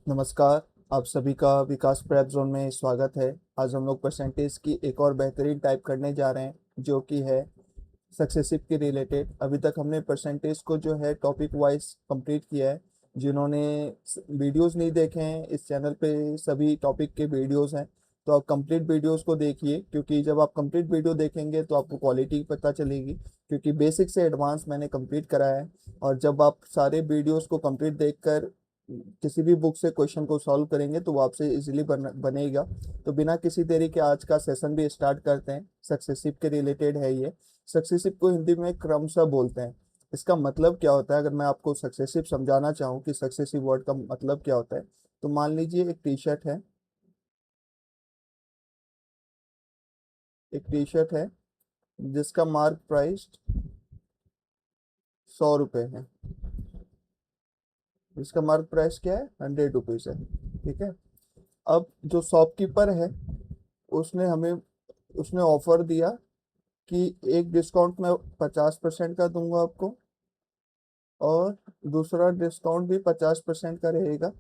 नमस्कार। आप सभी का विकास प्रेप जोन में स्वागत है। आज हम लोग परसेंटेज की एक और बेहतरीन टाइप करने जा रहे हैं, जो कि है सक्सेसिव के रिलेटेड। अभी तक हमने परसेंटेज को जो है टॉपिक वाइज कंप्लीट किया है। जिन्होंने वीडियोस नहीं देखे हैं, इस चैनल पे सभी टॉपिक के वीडियोस हैं, तो आप कंप्लीट वीडियोस को देखिए, क्योंकि जब आप कंप्लीट वीडियो देखेंगे तो आपको क्वालिटी पता चलेगी, क्योंकि बेसिक से एडवांस मैंने कंप्लीट कराया है। और जब आप सारे वीडियोस को कंप्लीट देखकर किसी भी बुक से क्वेश्चन को सॉल्व करेंगे तो वो आपसे इजीली बनेगा। तो बिना किसी देरी के आज का सेशन भी स्टार्ट करते हैं। सक्सेसिव के रिलेटेड है ये। सक्सेसिव को हिंदी में क्रमशः बोलते हैं। इसका मतलब क्या होता है, अगर मैं आपको सक्सेसिव समझाना चाहूँ कि सक्सेसिव वर्ड का मतलब क्या होता है, तो मान लीजिए एक टी शर्ट है। एक टी शर्ट है जिसका मार्क प्राइस 100 रुपये है। इसका मार्क प्राइस क्या है, 100 रुपीज़ है। ठीक है। अब जो शॉपकीपर है, उसने हमें उसने ऑफर दिया कि एक डिस्काउंट मैं 50% का दूंगा आपको, और दूसरा डिस्काउंट भी 50% का रहेगा,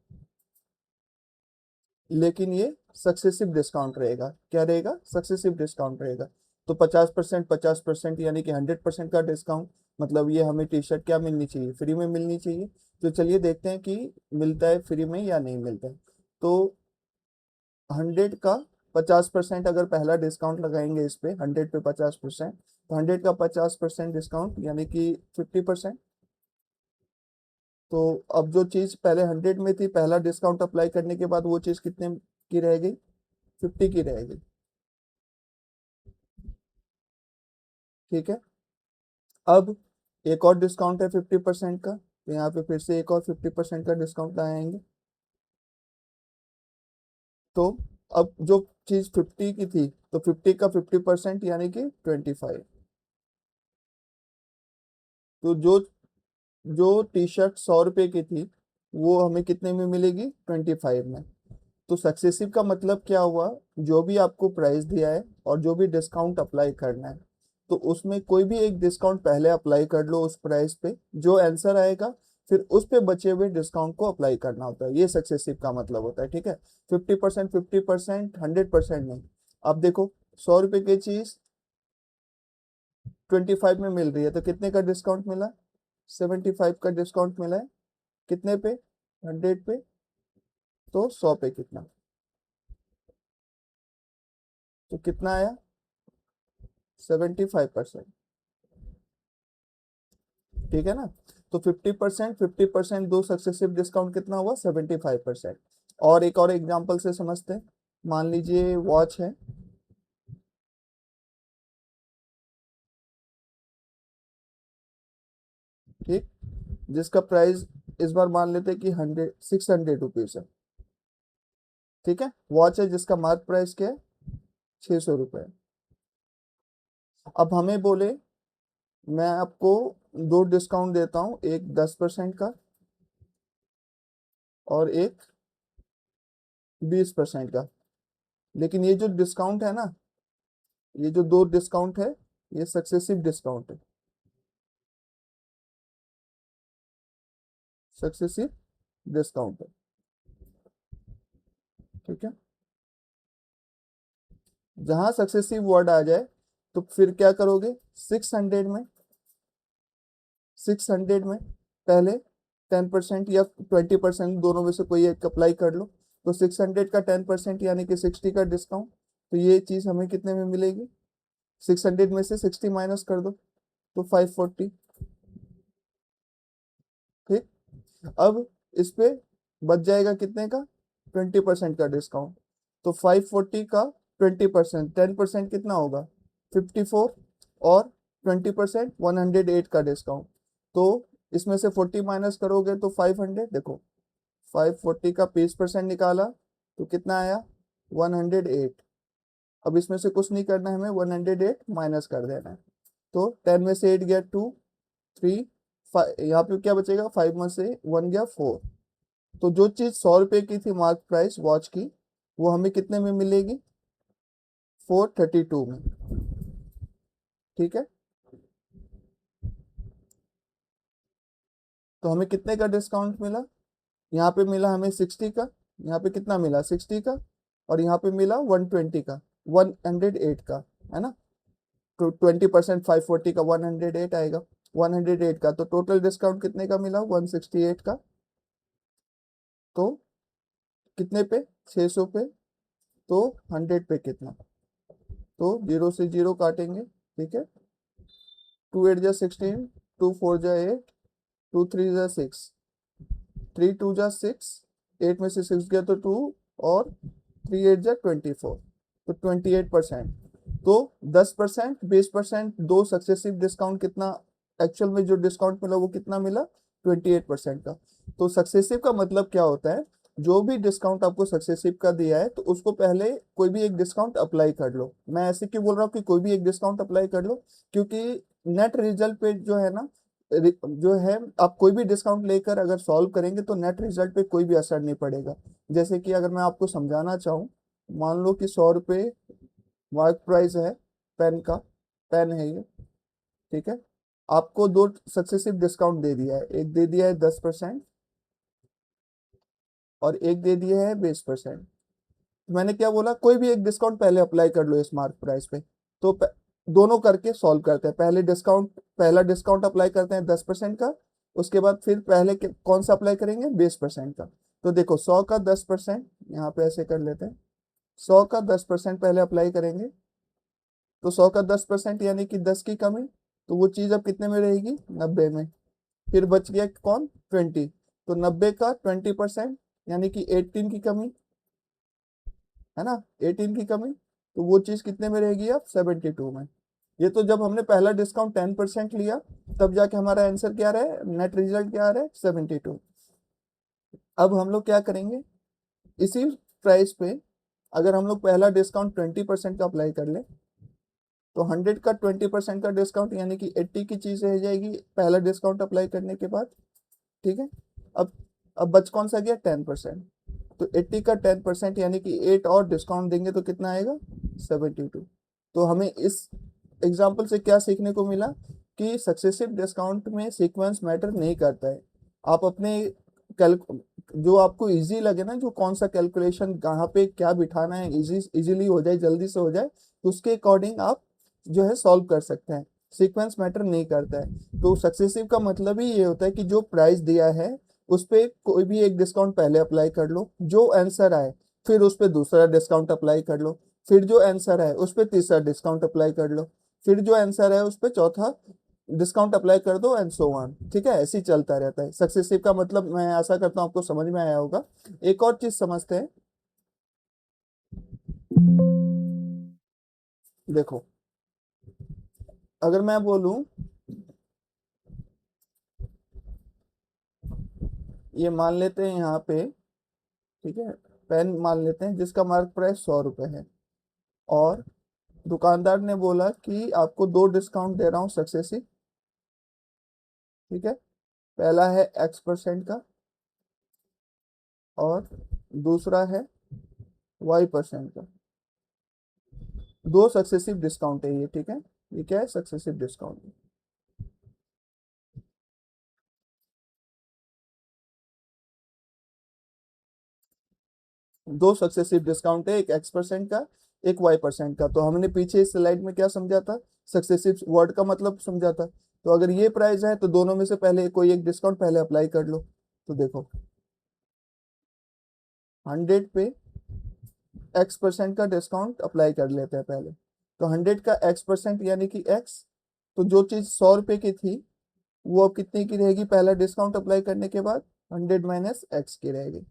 लेकिन ये सक्सेसिव डिस्काउंट रहेगा। क्या रहेगा, सक्सेसिव डिस्काउंट रहेगा। तो 50%, 50% यानी कि 100% का डिस्काउंट। मतलब ये हमें टी शर्ट क्या मिलनी चाहिए, फ्री में मिलनी चाहिए। तो चलिए देखते हैं कि मिलता है फ्री में या नहीं मिलता है। तो 100 का 50% अगर पहला डिस्काउंट लगाएंगे इस पे, 100 पे 50%, तो 100 का 50% डिस्काउंट यानी कि 50%। तो अब जो चीज पहले 100 में थी, पहला डिस्काउंट अप्लाई करने के बाद वो चीज कितने की रह गई, 50 की रह गई। ठीक है। अब एक और डिस्काउंट है 50% का, तो यहाँ पे फिर से एक और 50% का डिस्काउंट आएंगे। तो अब जो चीज 50 की थी, तो 50 का 50% यानी कि 25। तो जो जो टी शर्ट 100 रुपए की थी, वो हमें कितने में मिलेगी, 25 में। तो सक्सेसिव का मतलब क्या हुआ, जो भी आपको प्राइस दिया है और जो भी डिस्काउंट अप्लाई करना है, तो उसमें कोई भी एक डिस्काउंट पहले अप्लाई कर लो उस प्राइस पे। जो आंसर आएगा, फिर उस पे बचे हुए डिस्काउंट को अप्लाई करना होता है। ये सक्सेसिव का मतलब होता है। ठीक है। 50%, 50%, 100% नहीं। अब देखो, 100 रुपए की चीज 25 में मिल रही है, तो कितने का डिस्काउंट मिला, 75 का डिस्काउंट मिला है। कितने पे, 100 पे। तो 100 पे कितना, तो कितना आया, 75%। ठीक है ना। तो 50%, 50%, दो सक्सेसिव डिस्काउंट कितना हुआ, 75%। और एक और एग्जांपल से समझते हैं। मान लीजिए वॉच है। ठीक। जिसका प्राइस इस बार मान लेते हैं कि 600 रुपीज है। ठीक है। वॉच है जिसका मार्क प्राइस क्या है, 600 रुपये। अब हमें बोले, मैं आपको दो डिस्काउंट देता हूँ, एक 10% का और एक 20% का। लेकिन ये जो डिस्काउंट है ना, ये जो दो डिस्काउंट है, ये सक्सेसिव डिस्काउंट है। सक्सेसिव डिस्काउंट है। ठीक है। जहां सक्सेसिव वर्ड आ जाए, तो फिर क्या करोगे, 600 में, 600 में पहले 10% या 20%, दोनों में से कोई एक अप्लाई कर लो। तो 600 का 10% यानी कि 60 का डिस्काउंट। तो ये चीज हमें कितने में मिलेगी, 600 में से 60 माइनस कर दो, तो 540। ठीक। अब इस पे बच जाएगा कितने का, 20% का डिस्काउंट। तो 540 का 20%, 10% कितना होगा, 54। और 20% 108 का डिस्काउंट। तो इसमें से 40 माइनस करोगे तो 500। देखो, 540 का 20% निकाला तो कितना आया, 108। अब इसमें से कुछ नहीं करना है हमें, 108 माइनस कर देना है। तो 10 में से 8 गया 2, 3, 5, यहाँ पे क्या बचेगा, 5 में से 1 गया 4। तो जो चीज 100 रुपए की थी मार्क प्राइस वॉच की, वो हमें कितने में मिलेगी, 432 में। ठीक है। तो हमें कितने का डिस्काउंट मिला, यहाँ पे मिला हमें 60 का, यहाँ पे कितना मिला 60 का, और यहाँ पे मिला 120 का, 108 का, है ना। तो 20%, 540 का 108 आएगा, 108 का, तो टोटल डिस्काउंट कितने का मिला 168 का। तो कितने पे 600 पे, तो 100 पे कितना, तो 0 से 0 काटेंगे, ठीक है। 2 8 जा 16, 2 4 जा 8, 2 3 जा 6, 3 2 जा 6, 8 में से 6 गया तो 2, और 3 8 जा 24, तो 28%। तो 10%, 20%, दो सक्सेसिव डिस्काउंट कितना, एक्चुअल में जो डिस्काउंट मिला वो कितना मिला 28% का। तो सक्सेसिव का मतलब क्या होता है, जो भी डिस्काउंट आपको सक्सेसिव का दिया है तो उसको पहले कोई भी एक डिस्काउंट अप्लाई कर लो। मैं ऐसे क्यों बोल रहा हूँ कि कोई भी एक डिस्काउंट अप्लाई कर लो, क्योंकि नेट रिजल्ट पे जो है ना, जो है आप कोई भी डिस्काउंट लेकर अगर सॉल्व करेंगे तो नेट रिजल्ट पे कोई भी असर नहीं पड़ेगा। जैसे कि अगर मैं आपको समझाना चाहूँ, मान लो कि 100 रुपये मार्क प्राइस है पेन का, पेन है ये, ठीक है। आपको दो सक्सेसिव डिस्काउंट दे दिया है, एक दे दिया है 10% और एक दे दिया है 20%। मैंने क्या बोला, कोई भी एक डिस्काउंट पहले अप्लाई कर लो इस मार्क प्राइस पे। तो दोनों करके सॉल्व करते हैं, पहले डिस्काउंट, पहला डिस्काउंट अप्लाई करते हैं 10% का, उसके बाद फिर पहले कौन सा अप्लाई करेंगे 20% का। तो देखो 100 का 10%, यहाँ पे ऐसे कर लेते हैं, 100 का 10% पहले अप्लाई करेंगे, तो 100 का 10% यानी कि 10 की कमी, तो वो चीज अब कितने में रहेगी 90 में। फिर बच गया कौन 20, तो 90 का 20% यानी कि 18 की कमी, है ना, 18 की कमी, तो वो चीज कितने में रहेगी अब 72 में। ये तो जब हमने पहला डिस्काउंट 10% लिया, तब जाके हमारा आंसर क्या रहा है, नेट रिजल्ट क्या आ रहा है 72। अब हम लोग क्या करेंगे, इसी प्राइस पे अगर हम लोग पहला डिस्काउंट 20% का अप्लाई कर ले, तो 100 का 20% का डिस्काउंट यानी कि 80 की चीज रह जाएगी पहला डिस्काउंट अप्लाई करने के बाद, ठीक है। अब अब बच कौन सा गया 10%, तो 80 का 10% यानी कि 8 और डिस्काउंट देंगे तो कितना आएगा 72। तो हमें इस एग्जाम्पल से क्या सीखने को मिला कि सक्सेसिव डिस्काउंट में सीक्वेंस मैटर नहीं करता है। आप अपने कैल जो आपको इजी लगे ना, जो कौन सा कैलकुलेशन कहाँ पे क्या बिठाना है, इजीली हो जाए, जल्दी से हो जाए, तो उसके अकॉर्डिंग आप जो है सॉल्व कर सकते हैं। सीक्वेंस मैटर नहीं करता है। तो सक्सेसिव का मतलब ही ये होता है कि जो प्राइस दिया है उस पे कोई भी एक डिस्काउंट पहले अप्लाई कर लो, जो आंसर आए फिर उस पे दूसरा डिस्काउंट अप्लाई कर लो, फिर जो आंसर है उस पे तीसरा डिस्काउंट अप्लाई कर लो, फिर जो आंसर है उस पे चौथा डिस्काउंट अप्लाई कर दो, एंड सो ऑन, ठीक है। ऐसे ही चलता रहता है। सक्सेसिव का मतलब मैं आशा करता हूँ आपको समझ में आया होगा। एक और चीज समझते हैं, देखो अगर मैं बोलूं, ये मान लेते हैं यहाँ पे, ठीक है, पेन मान लेते हैं जिसका मार्क प्राइस 100 रुपये है, और दुकानदार ने बोला कि आपको दो डिस्काउंट दे रहा हूँ सक्सेसिव, ठीक है। पहला है X% का, और दूसरा है Y% का। दो सक्सेसिव डिस्काउंट है ये, ठीक है। ये क्या है, सक्सेसिव डिस्काउंट। दो सक्सेसिव डिस्काउंट है, एक X% का, एक Y% का। तो हमने पीछे इस स्लाइड में क्या समझा था, सक्सेसिव वर्ड का मतलब समझा था। तो अगर ये प्राइस है तो दोनों में से पहले कोई एक डिस्काउंट पहले अप्लाई कर लो। तो देखो 100 पे X% का डिस्काउंट अप्लाई कर लेते हैं पहले। तो 100 का X% यानी कि X, तो जो चीज 100 रुपए की थी वो अब कितने की रहेगी पहला डिस्काउंट अप्लाई करने के बाद, 100 - X की रहेगी,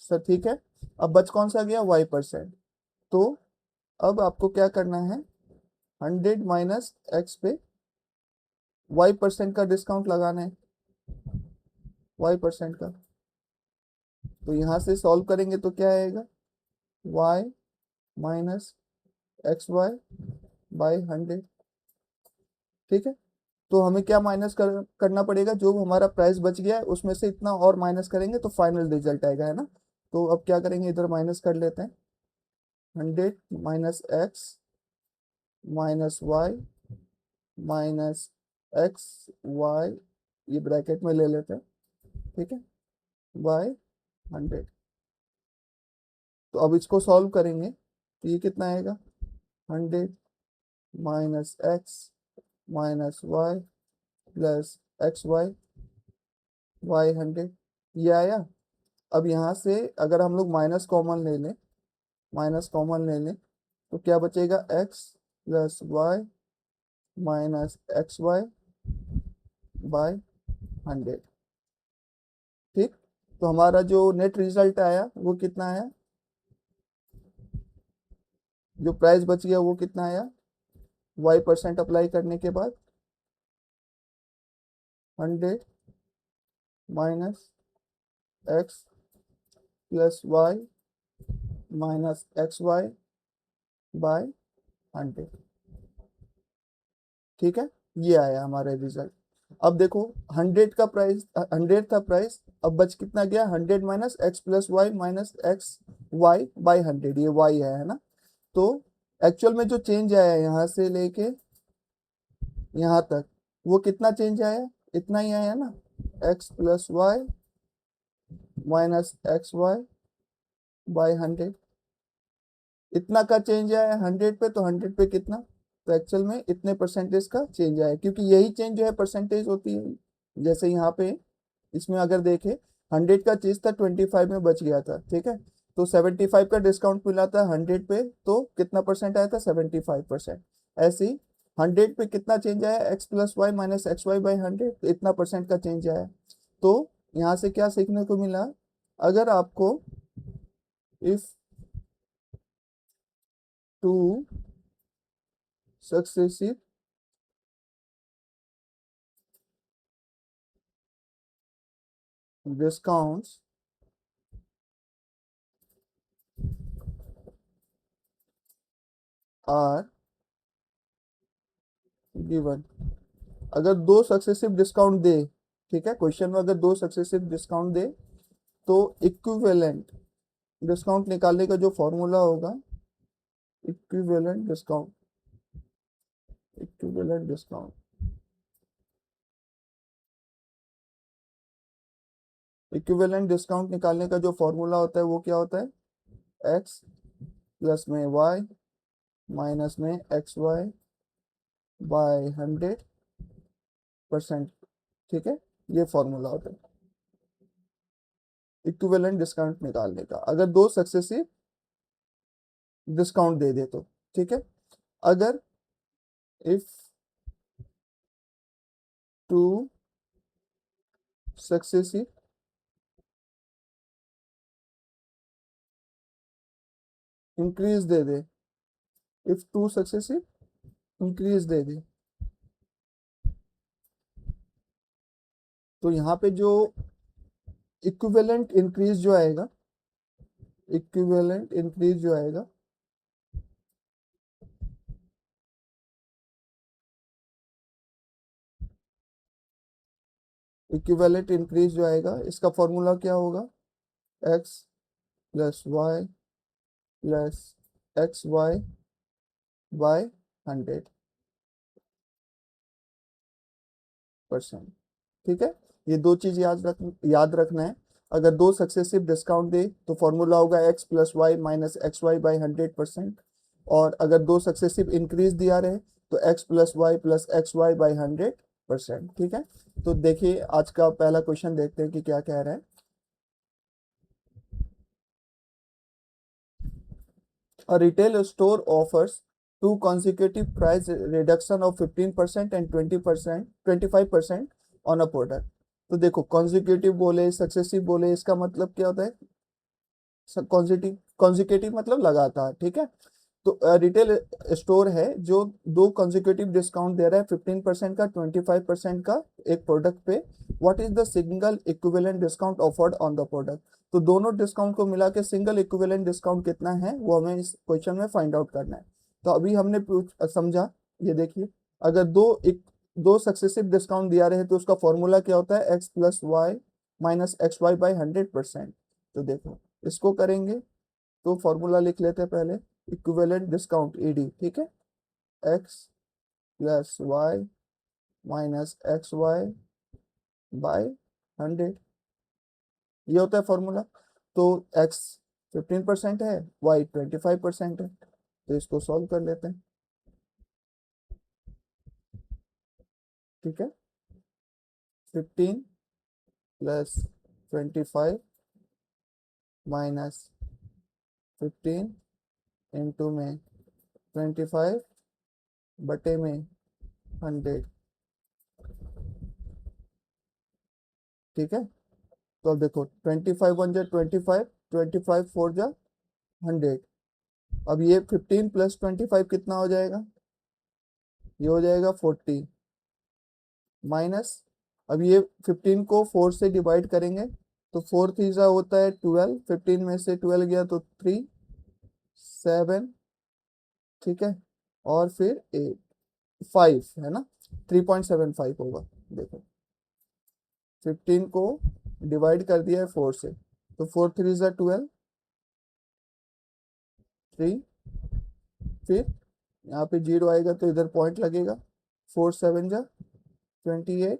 सर ठीक है। अब बच कौन सा गया Y%। तो अब आपको क्या करना है, 100 - X पे Y% का डिस्काउंट लगाना है, Y% का। तो यहाँ से सॉल्व करेंगे तो क्या आएगा, Y - XY/100, ठीक है। तो हमें क्या करना पड़ेगा, जो हमारा प्राइस बच गया है उसमें से इतना और माइनस करेंगे तो फाइनल रिजल्ट आएगा, है ना। तो अब क्या करेंगे, इधर माइनस कर लेते हैं, 100 - X - Y - XY, ये ब्रैकेट में ले लेते हैं, ठीक है। बाय 100। तो अब इसको सॉल्व करेंगे तो ये कितना आएगा, 100 minus x minus y plus x y by 100, ये आया। अब यहाँ से अगर हम लोग माइनस कॉमन ले लें, माइनस कॉमन ले लें तो क्या बचेगा, x plus y minus x y by 100। ठीक, तो हमारा जो नेट रिजल्ट आया वो कितना आया, जो प्राइस बच गया वो कितना आया, y% अप्लाई करने के बाद 100 minus x plus y minus x y by 100। ठीक है, ये आया हमारा रिजल्ट। अब देखो 100 का प्राइस, 100 था प्राइस, अब बच कितना गया, 100 minus x plus y minus x y by 100, ये वाई है ना। तो एक्चुअल में जो चेंज आया यहाँ से लेके यहाँ तक, वो कितना चेंज आया, इतना ही आया ना, x plus y minus x y by 100, इतना का चेंज आया 100 पे, तो 100 पे कितना, तो एक्चुअल में इतने परसेंटेज का चेंज आया, क्योंकि यही चेंज जो है परसेंटेज होती है। जैसे यहाँ पे इसमें अगर देखें, 100 का चीज था 25 में बच गया था, ठीक है, तो 75 का डिस्काउंट मिला था 100 पे, तो कितना परसेंट आया था, 75%। ऐसे ही 100 पे कितना चेंज आया, x plus y minus x y by 100, तो इतना परसेंट का चेंज आया। तो यहाँ से क्या सीखने को मिला, अगर आपको if two successive discounts are given, अगर दो सक्सेसिव डिस्काउंट दे, ठीक है, क्वेश्चन में अगर दो सक्सेसिव डिस्काउंट दे, तो इक्विवेलेंट डिस्काउंट निकालने का जो फॉर्मूला होगा, equivalent discount, equivalent discount, equivalent discount निकालने का जो फॉर्मूला होता है वो क्या होता है, एक्स प्लस में वाई माइनस में एक्स वाई बाय 100%। ठीक है, ये फॉर्मूला होता है इक्विवेलेंट डिस्काउंट निकालने का, अगर दो सक्सेसिव डिस्काउंट दे दे तो। ठीक है, अगर इफ टू सक्सेसिव इंक्रीज दे दे, इफ टू सक्सेसिव इंक्रीज दे दे, तो यहाँ पे जो इक्विवेलेंट इंक्रीज जो आएगा, इक्विवेलेंट इंक्रीज जो आएगा, इक्विवेलेंट इंक्रीज जो आएगा इसका फॉर्मूला क्या होगा, x plus y plus x y by 100%। ठीक है, ये दो चीज याद रखना है। अगर दो सक्सेसिव डिस्काउंट दे तो फॉर्मूला होगा x plus y minus x y by 100%, और अगर दो सक्सेसिव इंक्रीज दिया रहे तो x plus y plus x y by 100%। ठीक है, तो देखिए आज का पहला क्वेश्चन देखते हैं कि क्या कह रहा है। A retail store offers two consecutive price reduction of 15% and 20%, 25% on a product। तो देखो कॉन्जिक्यूटिव बोले सक्सेसिव बोले, इसका मतलब क्या होता है, कॉन्जिक्यूटिव मतलब लगातार। ठीक है, तो रिटेल स्टोर है जो दो कॉन्जिक्यूटिव डिस्काउंट दे रहा है, 15% का 25% का एक प्रोडक्ट पे। What is the single equivalent discount offered on the product, तो दोनों डिस्काउंट को मिला के सिंगल इक्विवेलेंट डिस्काउंट कितना है वो हमें इस क्वेश्चन में फाइंड आउट करना है। तो अभी हमने समझा, ये देखिए, अगर दो सक्सेसिव डिस्काउंट दिया रहे तो उसका फॉर्मूला क्या होता है, x plus y minus x y by 100%। तो देखो इसको करेंगे तो फॉर्मूला लिख लेते हैं पहले, इक्विवेलेंट डिस्काउंट ईडी। ठीक है, x plus y minus x y by 100। ये होता है फॉर्मूला। तो x 15% है, y 25% है, तो इसको सॉल्व कर लेते हैं। ठीक है, 15 प्लस 25 माइनस 15 इंटू में 25 बटे में 100। ठीक है, तो अब देखो 25 वन जा 25, 25 फोर जा 100। अब ये 15 प्लस 25 कितना हो जाएगा, ये हो जाएगा 40 माइनस। अब ये 15 को 4 से डिवाइड करेंगे तो 4 थ्रीजा होता है 12, 15 में से 12 गया तो 3 7। ठीक है, और फिर 8 5 है ना, 3.75 होगा। देखो 15 को डिवाइड कर दिया है 4 से, तो 4 थ्रीजा 12, 3, फिर यहाँ पे जीरो आएगा तो इधर पॉइंट लगेगा, 4 7 जा 28,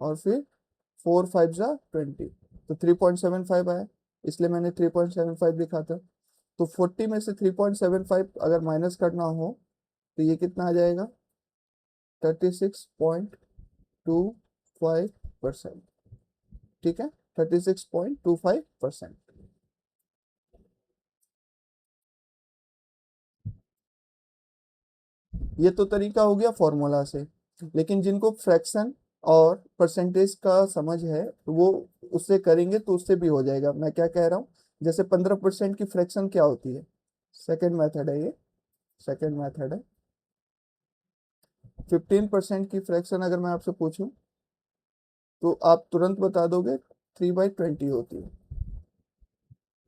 और फिर 4 5 जा 20, तो 3.75 आया, इसलिए मैंने 3.75 लिखा था। तो 40 में से 3.75 अगर माइनस करना हो तो ये कितना आ जाएगा, 36.25%। ठीक है, 36.25%। ये तो तरीका हो गया फॉर्मूला से, लेकिन जिनको फ्रैक्शन और परसेंटेज का समझ है वो उससे करेंगे तो उससे भी हो जाएगा। मैं क्या कह रहा हूँ, जैसे 15% की फ्रैक्शन क्या होती है, सेकेंड मेथड है ये, सेकेंड मेथड है। 15% की फ्रैक्शन अगर मैं आपसे पूछूं तो आप तुरंत बता दोगे 3/20 होती है।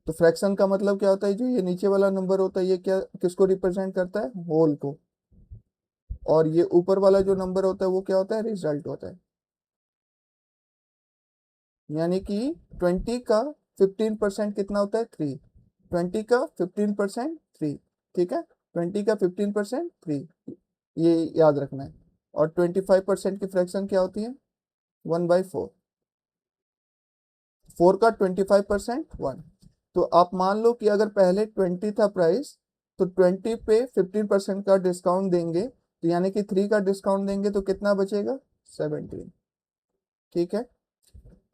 तो फ्रैक्शन का मतलब क्या होता है, जो ये नीचे वाला नंबर होता है ये क्या किसको रिप्रेजेंट करता है, होल को, और ये ऊपर वाला जो नंबर होता है वो क्या होता है, रिजल्ट होता है। यानी कि 20 का 15% कितना होता है, 3। 20 का 15% 3। ठीक है, 20 का 15% 3, ये याद रखना है। और 25% की फ्रैक्शन क्या होती है, 1/4। 4 का 25% 1। तो आप मान लो कि अगर पहले 20 था प्राइस, तो 20 पे 15% का डिस्काउंट देंगे, तो यानी कि 3 का डिस्काउंट देंगे तो कितना बचेगा, 17। ठीक है,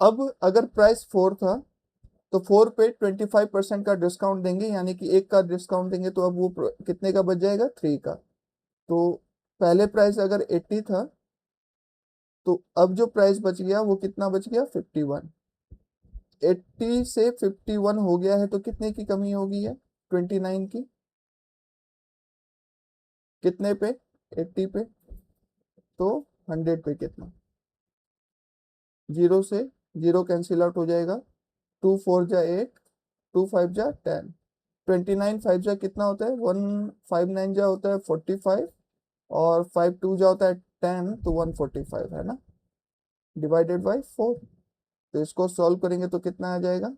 अब अगर प्राइस 4 था तो 4 पे 25% का डिस्काउंट देंगे, यानी कि एक का डिस्काउंट देंगे, तो अब वो कितने का बच जाएगा, 3 का। तो पहले प्राइस अगर 80 था तो अब जो प्राइस बच गया वो कितना बच गया, 51। 80 से 51 हो गया है तो कितने की कमी होगी है, 29 की। कितने पे, 80 पे, तो 100 पे कितना, जीरो से जीरो कैंसिल आउट हो जाएगा, 2 4 जा 8, 2 5 जा 10, 29 5 जा कितना होता है, 159 जा होता है 45, और 5 2 जा होता है 10, तो 145 है ना, डिवाइडेड बाई 4। तो इसको सॉल्व करेंगे तो कितना आ जाएगा,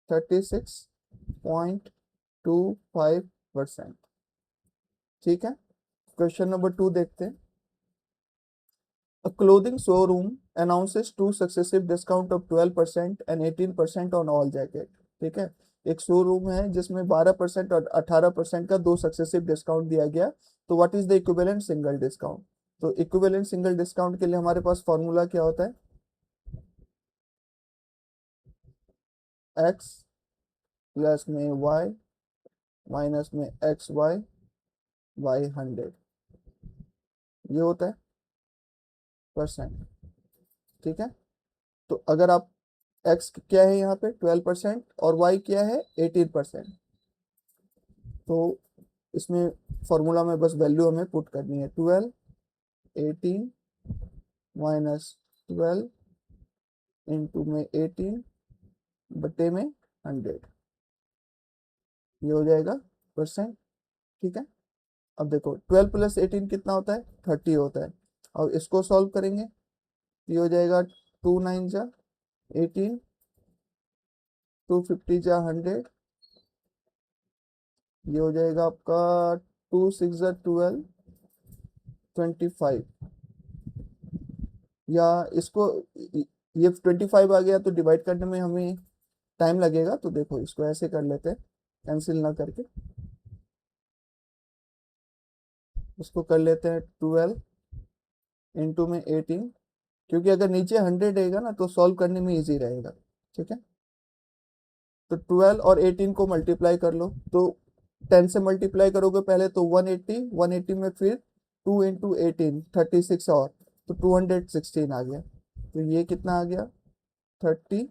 36.25%। ठीक है, क्वेश्चन नंबर 2 देखते हैं। A clothing showroom announces two successive discount of 12% and 18% on all jacket। ठीक है, एक शोरूम है जिसमें 12% और 18% का दो सक्सेसिव डिस्काउंट दिया गया। तो what is the equivalent single discount. तो इक्विवेलेंट सिंगल डिस्काउंट के लिए हमारे पास फॉर्मूला क्या होता है, x प्लस में y माइनस में एक्स वाई बाई 100, ये होता है परसेंट। ठीक है, तो अगर आप x क्या है यहाँ पे 12% और y क्या है 18%, तो इसमें फॉर्मूला में बस वैल्यू हमें पुट करनी है, 12 18 माइनस 12 इंटू में 18 बटे में 100, ये हो जाएगा परसेंट। ठीक है, अब देखो 12 प्लस 18 कितना होता है, 30 होता है। अब इसको सॉल्व करेंगे, ये हो जाएगा 2 9 जा 18, 250 जा 100, ये हो जाएगा आपका 2 6 जा 12, 25। या इसको ये 25 आ गया तो डिवाइड करने में हमें टाइम लगेगा, तो देखो इसको ऐसे कर लेते हैं कैंसिल ना करके, उसको कर लेते हैं 12 इंटू में 18, क्योंकि अगर नीचे 100 रहेगा ना तो सॉल्व करने में इजी रहेगा। ठीक है, तो 12 और 18 को मल्टीप्लाई कर लो, तो 10 से मल्टीप्लाई करोगे पहले तो 180, 180 में फिर 2 इंटू 18 36 और, तो 216 आ गया। तो ये कितना आ गया 30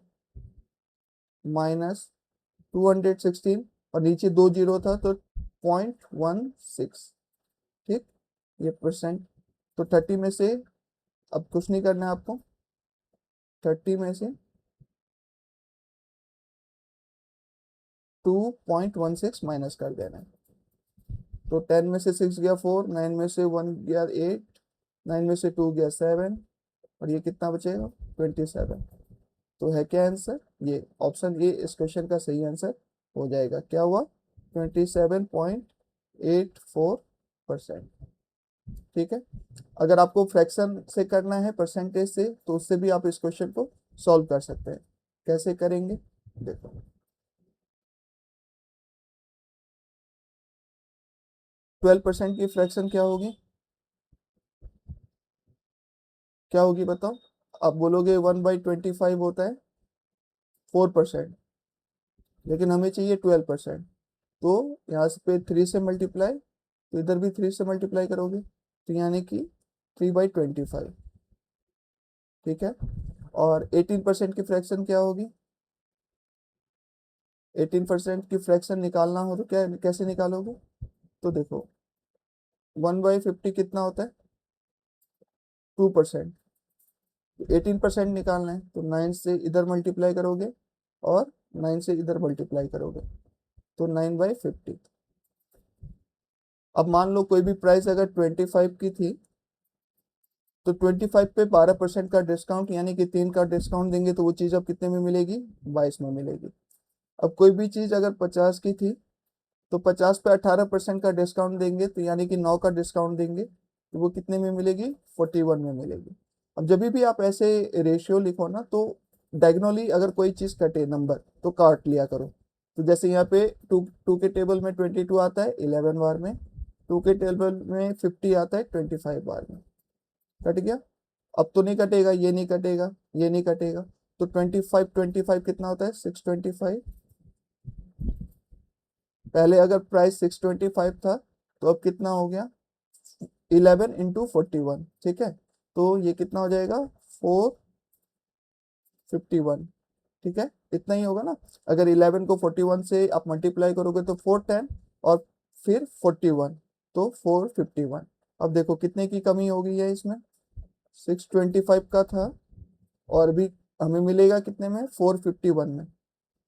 माइनस 216, और नीचे 2 जीरो था तो 0.16। ठीक, ये परसेंट। तो 30 में से, अब कुछ नहीं करना है आपको, 30 में से 2.16 माइनस कर देना है। तो 10 में से 6 गया 4, 9 में से 1 गया 8, 9 में से 2 गया 7, और ये कितना बचेगा 27। तो है क्या आंसर, ये ऑप्शन ए इस क्वेश्चन का सही आंसर हो जाएगा। क्या हुआ 27.84%। ठीक है, अगर आपको फ्रैक्शन से करना है परसेंटेज से, तो उससे भी आप इस क्वेश्चन को सॉल्व कर सकते हैं। कैसे करेंगे देखो, 12% की फ्रैक्शन क्या होगी, क्या होगी बताओ। आप बोलोगे 1/25 होता है 4%, लेकिन हमें चाहिए 12%। तो यहाँ से पे 3 से मल्टीप्लाई, तो इधर भी 3 से मल्टीप्लाई करोगे, तो यानी कि 3/25। ठीक है, और 18% की फ्रैक्शन क्या होगी, 18% की फ्रैक्शन निकालना हो तो क्या कैसे निकालोगे, तो देखो 1/50 कितना होता है 2%, 18% निकालना है तो 9 से इधर मल्टीप्लाई करोगे और 9 से इधर मल्टीप्लाई करोगे, तो 9/50। अब मान लो कोई भी प्राइस अगर 25 की थी, तो 25 पे 12% का डिस्काउंट यानी कि 3 का डिस्काउंट देंगे तो वो चीज़ अब कितने में मिलेगी 22 में मिलेगी। अब कोई भी चीज़ अगर 50 की थी, तो 50 पे 18% का डिस्काउंट देंगे, तो यानी कि 9 का डिस्काउंट देंगे, तो वो कितने में मिलेगी 41 में मिलेगी। अब जब भी आप ऐसे रेशियो लिखो ना, तो डायगोनली अगर कोई चीज़ कटे नंबर तो काट लिया करो। तो जैसे यहाँ पे टू टू के टेबल में 22 आता है 11 बार में, 2 के टेबल में 50 आता है 25 बार में, कट गया। अब तो नहीं कटेगा, ये नहीं कटेगा, ये नहीं कटेगा, तो 25 कितना होता है 625। पहले अगर प्राइस 625 था, तो अब कितना हो गया 11 × 41। ठीक है, तो ये कितना हो जाएगा 451। ठीक है, इतना ही होगा ना। अगर 11 को 41 से आप मल्टीप्लाई करोगे तो 410, और फिर 41, तो 451। अब देखो कितने की कमी हो गई है इसमें, 625 का था और भी हमें मिलेगा कितने में 451 में,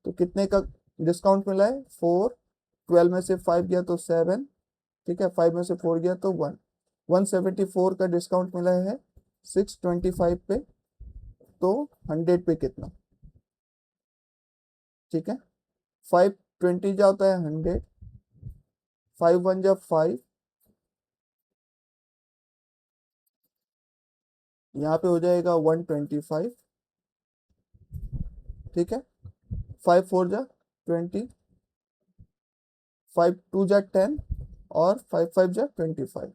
तो कितने का डिस्काउंट मिला है 4, 12 में से 5 गया तो 7, ठीक है 5 में से 4 गया तो 1, 174 का डिस्काउंट मिला है 625 पे, तो 100 पे कितना। ठीक है, 520 जाता है 100, 5 1 जा 5, यहाँ पे हो जाएगा 125। ठीक है, 5 4 जा 20, 5 2 जा 10, और 5 5 जा 25।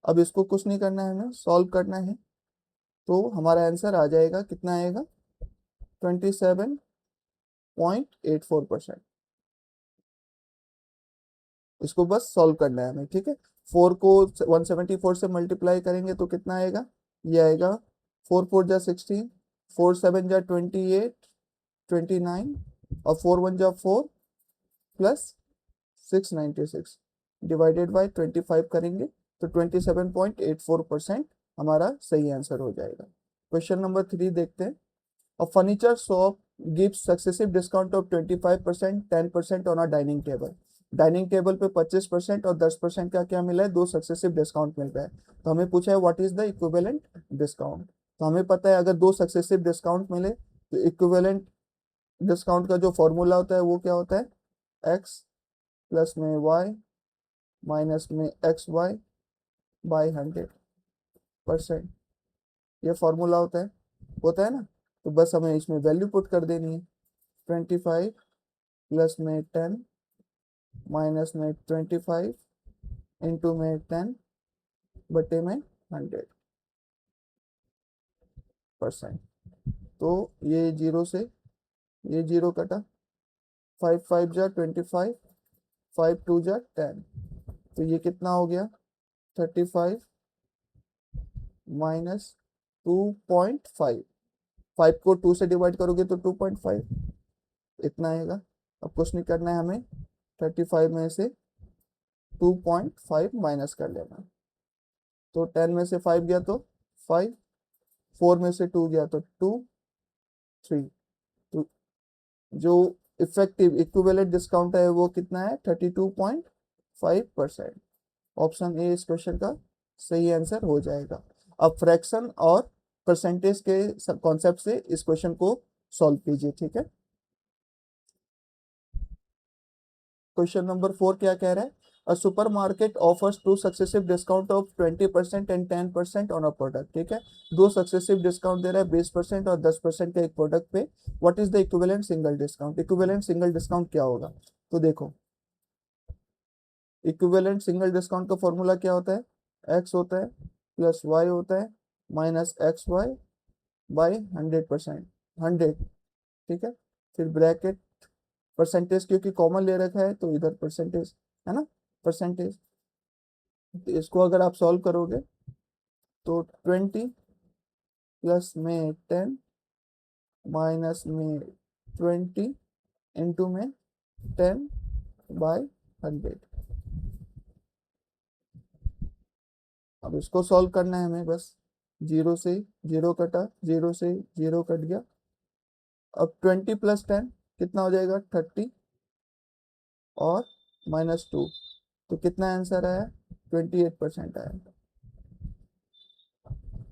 अब इसको कुछ नहीं करना है, हमें सॉल्व करना है, तो हमारा आंसर आ जाएगा कितना आएगा 27.84%। इसको बस सॉल्व करना है हमें। ठीक है, 4 को 174 से मल्टीप्लाई करेंगे तो कितना आएगा, ये आएगा 4 4 जा 16, 4 7 जा 28, 29, और 4 1 जा 4 प्लस 696 डिवाइडेड बाय 25 करेंगे, तो 27.84% हमारा सही आंसर हो जाएगा। क्वेश्चन नंबर 3 देखते हैं। A furniture shop gives successive discount of 25%, 10% on a dining table. Dining table पे 25% और 10% का क्या मिला है, दो सक्सेसिव डिस्काउंट मिल रहा है। तो हमें पूछा है what is the equivalent discount. तो हमें पता है अगर दो सक्सेसिव डिस्काउंट मिले, तो इक्विवेलेंट डिस्काउंट का जो फॉर्मूला होता है वो क्या होता है, एक्स प्लस में वाई माइनस में एक्स वाई बाई 100%, ये फॉर्मूला होता है। होता है ना, तो बस हमें इसमें वैल्यू पुट कर देनी है। 25 प्लस में 10 माइनस में 25 इंटू में 10 बटे में 100%। तो ये जीरो से ये जीरो कटा, 5 5 जा 25, 5 2 जा 10, तो ये कितना हो गया 35 माइनस 2.5। 5 को 2 से डिवाइड करोगे तो 2.5 इतना आएगा। अब कुछ नहीं करना है हमें, 35 में से 2.5 माइनस कर लेना। तो 10 में से 5 गया तो 5, 4 में से 2 गया तो 2, 3। तो जो इफेक्टिव इक्विवेलेंट डिस्काउंट है वो कितना है 32.5%। ऑप्शन ए इस क्वेश्चन का सही आंसर हो जाएगा। अब फ्रैक्शन और परसेंटेज के कॉन्सेप्ट से इस क्वेश्चन को सॉल्व कीजिए, ठीक है। क्वेश्चन नंबर 4 क्या कह रहा है, a super market offers two successive discount of 20% and 10% on a product. ठीक है, दो सक्सेसिव डिस्काउंट दे रहा है 20% और 10% का एक प्रोडक्ट पे। What is the equivalent single discount. Equivalent single discount क्या होगा, तो देखो इक्विवेलेंट सिंगल डिस्काउंट का फॉर्मूला क्या होता है, एक्स होता है प्लस वाई होता है माइनस एक्स वाई बाई 100%, 100। ठीक है, फिर ब्रैकेट परसेंटेज क्योंकि कॉमन ले रखा है तो इधर परसेंटेज है ना, परसेंटेज। तो इसको अगर आप सॉल्व करोगे तो 20 प्लस में 10 माइनस में 20 इंटू में 10/100। अब इसको सॉल्व करना है हमें, बस जीरो से जीरो कटा, जीरो से जीरो कट गया। अब 20 प्लस 10 कितना हो जाएगा 30 और -2, तो कितना आंसर आया 28% आया।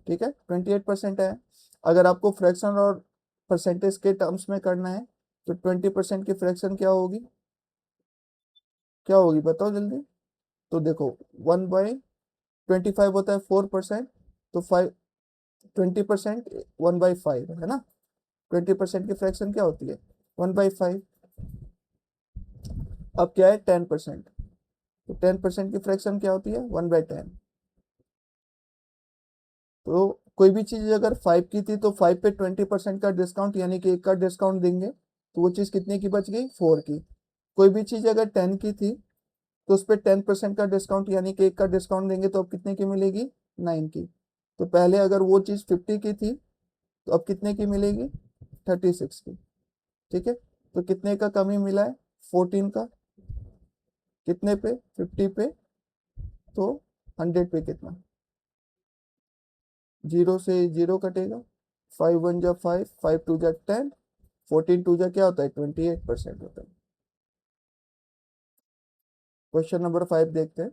ठीक है, 28% आया। अगर आपको फ्रैक्शन और परसेंटेज के टर्म्स में करना है तो 20% की फ्रैक्शन क्या होगी, क्या होगी बताओ जल्दी। तो देखो 1/25 होता है 4%, तो 20% 1/5 है ना। 20% की फ्रैक्शन क्या होती है 1/5। अब क्या है 10%, तो 10% की फ्रैक्शन क्या होती है 1/10। तो कोई भी चीज अगर 5 की थी तो 5 पे 20% का डिस्काउंट यानी कि एक का डिस्काउंट देंगे, तो वो चीज कितने की बच गई 4 की। कोई भी चीज अगर 10 की थी तो उस पर 10% का डिस्काउंट यानी कि एक का डिस्काउंट देंगे तो अब कितने की मिलेगी 9 की। तो पहले अगर वो चीज 50 की थी तो अब कितने की मिलेगी 36 की। ठीक है, तो कितने का कमी मिला है 14 का, कितने पे 50 पे, तो 100 पे कितना, जीरो से जीरो कटेगा, 5 1 जा 5, 5 2 जा 10, 14 2 जा क्या होता है 28% होता है। क्वेश्चन नंबर 5 देखते हैं,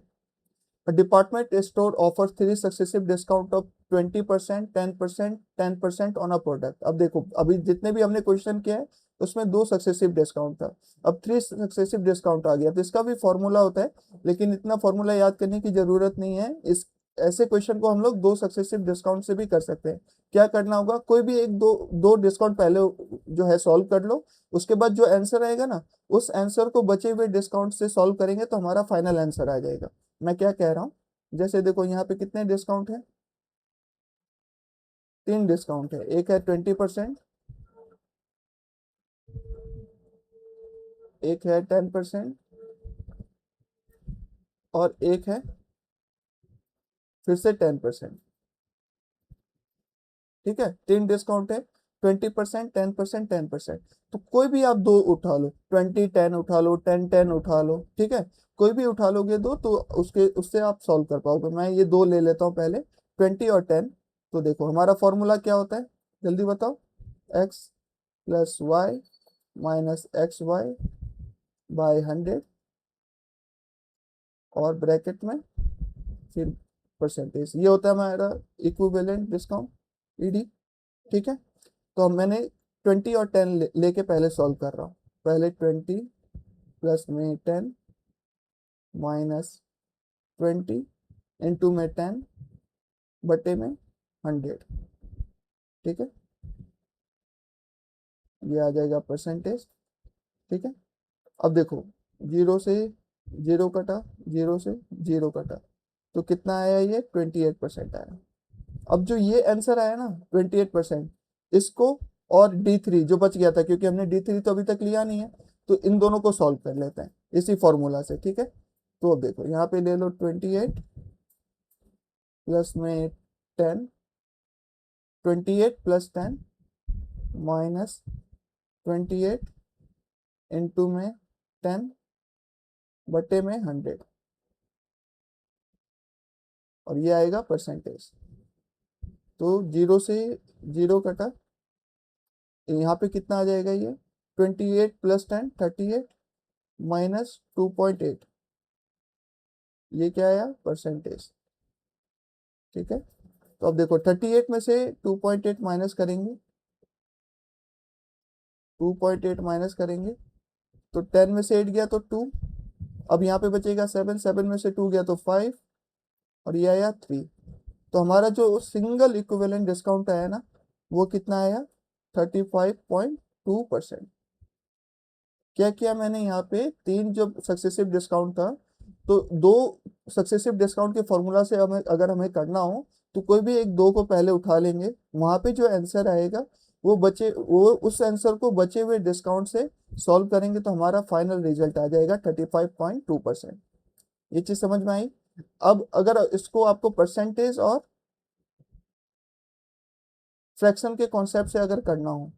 a department store offers 3 successive discount of 20%, 10%, 10% on a product। अब देखो अभी जितने भी हमने क्वेश्चन किया है उसमें दो सक्सेसिव डिस्काउंट था, अब 3 सक्सेसिव डिस्काउंट आ गया, तो इसका भी फॉर्मूला होता है, लेकिन इतना फॉर्मूला याद करने की जरूरत नहीं है। इस ऐसे क्वेश्चन को हम लोग दो सक्सेसिव डिस्काउंट से भी कर सकते हैं। क्या करना होगा, कोई भी एक दो दो डिस्काउंट पहले जो है सॉल्व कर लो, उसके बाद जो आंसर आएगा ना उस आंसर को बचे हुए डिस्काउंट से सॉल्व करेंगे तो हमारा फाइनल आंसर आ जाएगा। मैं क्या कह रहा हूँ, जैसे देखो यहाँ पे कितने डिस्काउंट है, 3 डिस्काउंट है, एक है 20%, एक है 10% और एक है फिर से 10%। ठीक है, 3 डिस्काउंट है, 20%, 10%, 10%। तो कोई भी आप दो उठा लो, 20 10 उठा लो, 10 10 उठा लो, ठीक है, कोई भी उठा लोगे दो तो उसके उससे आप सॉल्व कर पाओगे। मैं ये दो ले लेता हूँ पहले, 20 और 10। तो देखो हमारा फॉर्मूला क्या होता है जल्दी बताओ, x plus y minus x y by 100 और ब्रैकेट में फिर परसेंटेज, ये होता है हमारा इक्विवेलेंट डिस्काउंट ईडी। ठीक है, तो मैंने 20 और 10 लेके पहले सॉल्व कर रहा हूँ। पहले 20 प्लस में 10 माइनस 20 इंटू में 10 बटे में 100। ठीक है, ये आ जाएगा परसेंटेज। ठीक है, अब देखो, जीरो से जीरो कटा, जीरो से जीरो कटा, तो कितना आया, ये 28% आया। अब जो ये आंसर आया ना 28%, इसको और D3 जो बच गया था, क्योंकि हमने D3 तो अभी तक लिया नहीं है, तो इन दोनों को सॉल्व कर लेते हैं इसी फॉर्मूला से। ठीक है, तो अब देखो यहाँ पे ले लो 28 प्लस में 10, 28 प्लस 10 माइनस 28 इंटू में 10 बटे में 100, और ये आएगा परसेंटेज। तो जीरो से जीरो कटा, यहाँ पे कितना आ जाएगा, ये 28 प्लस 10 38 माइनस 2.8, ये क्या आया, परसेंटेज। ठीक है, तो अब देखो 38 में से 2.8 माइनस करेंगे, 2.8 माइनस करेंगे तो 10 में से 8 गया तो 2, अब यहाँ पे बचेगा 7, 7 में से 2 गया तो 5, और ये आया 3। तो हमारा जो सिंगल इक्विवेलेंट डिस्काउंट आया ना, वो कितना आया, 35.2%। क्या किया मैंने यहाँ पे, तीन जो सक्सेसिव डिस्काउंट था, तो दो सक्सेसिव डिस्काउंट के फॉर्मूला से हमें अगर हमें करना हो तो कोई भी एक दो को पहले उठा लेंगे, वहां पे जो आंसर आएगा वो उस आंसर को बचे हुए डिस्काउंट से सॉल्व करेंगे, तो हमारा फाइनल रिजल्ट आ जाएगा 35.2%। ये चीज समझ में आई। अब अगर इसको आपको परसेंटेज और फ्रैक्शन के कॉन्सेप्ट से अगर करना हो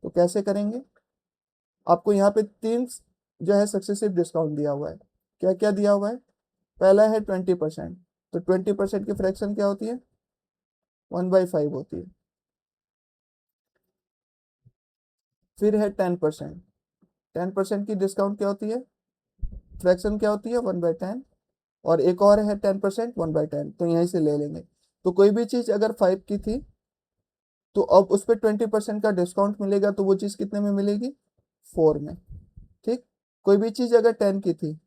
तो कैसे करेंगे। आपको यहाँ पे तीन जो है सक्सेसिव डिस्काउंट दिया हुआ है। क्या क्या दिया हुआ है, पहला है 20%, तो 20% की फ्रैक्शन क्या होती है, 1/5 होती है। फिर है 10%, 10% की डिस्काउंट क्या होती है, फ्रैक्शन क्या होती है, 1/10। और एक और है 10%, 1/10, तो यहीं से ले लेंगे। तो कोई भी चीज अगर 5 की थी, तो अब उस पर 20% का डिस्काउंट मिलेगा, तो वो चीज कितने में मिलेगी, 4 में। ठीक, कोई भी चीज अगर 10 की थी,